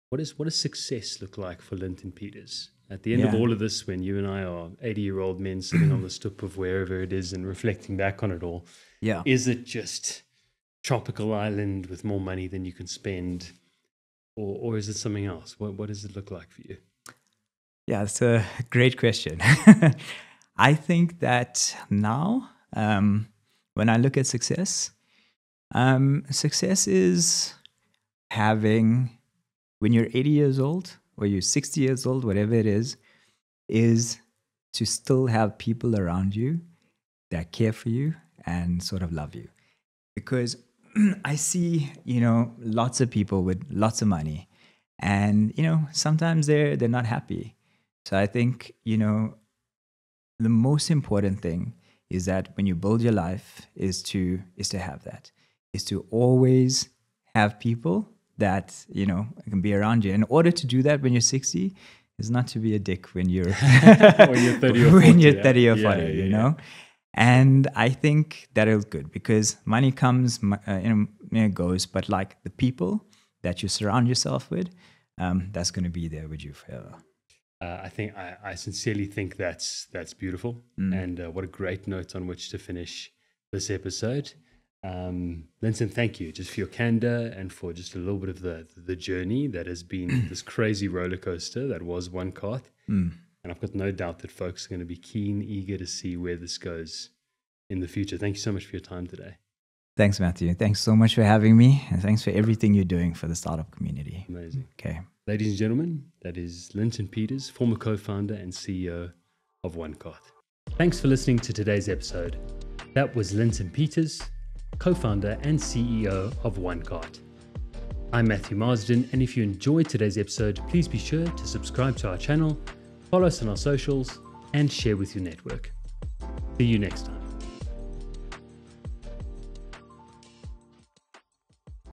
What does success look like for Lynton Peters? At the end of all of this, when you and I are 80-year-old men sitting on the stoop of wherever it is and reflecting back on it all, is it just tropical island with more money than you can spend, or is it something else? What does it look like for you? Yeah, it's a great question. I think that now, when I look at success, success is having, when you're 80 years old or you're 60 years old, whatever it is to still have people around you that care for you and sort of love you. Because I see, lots of people with lots of money, and, sometimes they're not happy. So I think, the most important thing is that when you build your life is to have that, is to always have people that, can be around you. In order to do that when you're 60, is not to be a dick when you're when you're 30 or 40. when you're 30 or 40, Yeah, you know? And I think that is good because money comes, goes, but like the people that you surround yourself with, that's going to be there with you forever. I sincerely think that's beautiful, and what a great note on which to finish this episode. Lynton, thank you just for your candor and for just a little bit of the journey that has been this crazy roller coaster that was OneCart. And I've got no doubt that folks are going to be eager to see where this goes in the future. Thank you so much for your time today. Thanks, Matthew. Thanks so much for having me, and thanks for everything you're doing for the startup community. Amazing. Okay. Ladies and gentlemen, that is Lynton Peters, former co-founder and CEO of OneCart. Thanks for listening to today's episode. That was Lynton Peters, co-founder and CEO of OneCart. I'm Matthew Marsden, and if you enjoyed today's episode, please be sure to subscribe to our channel, follow us on our socials, and share with your network. See you next time.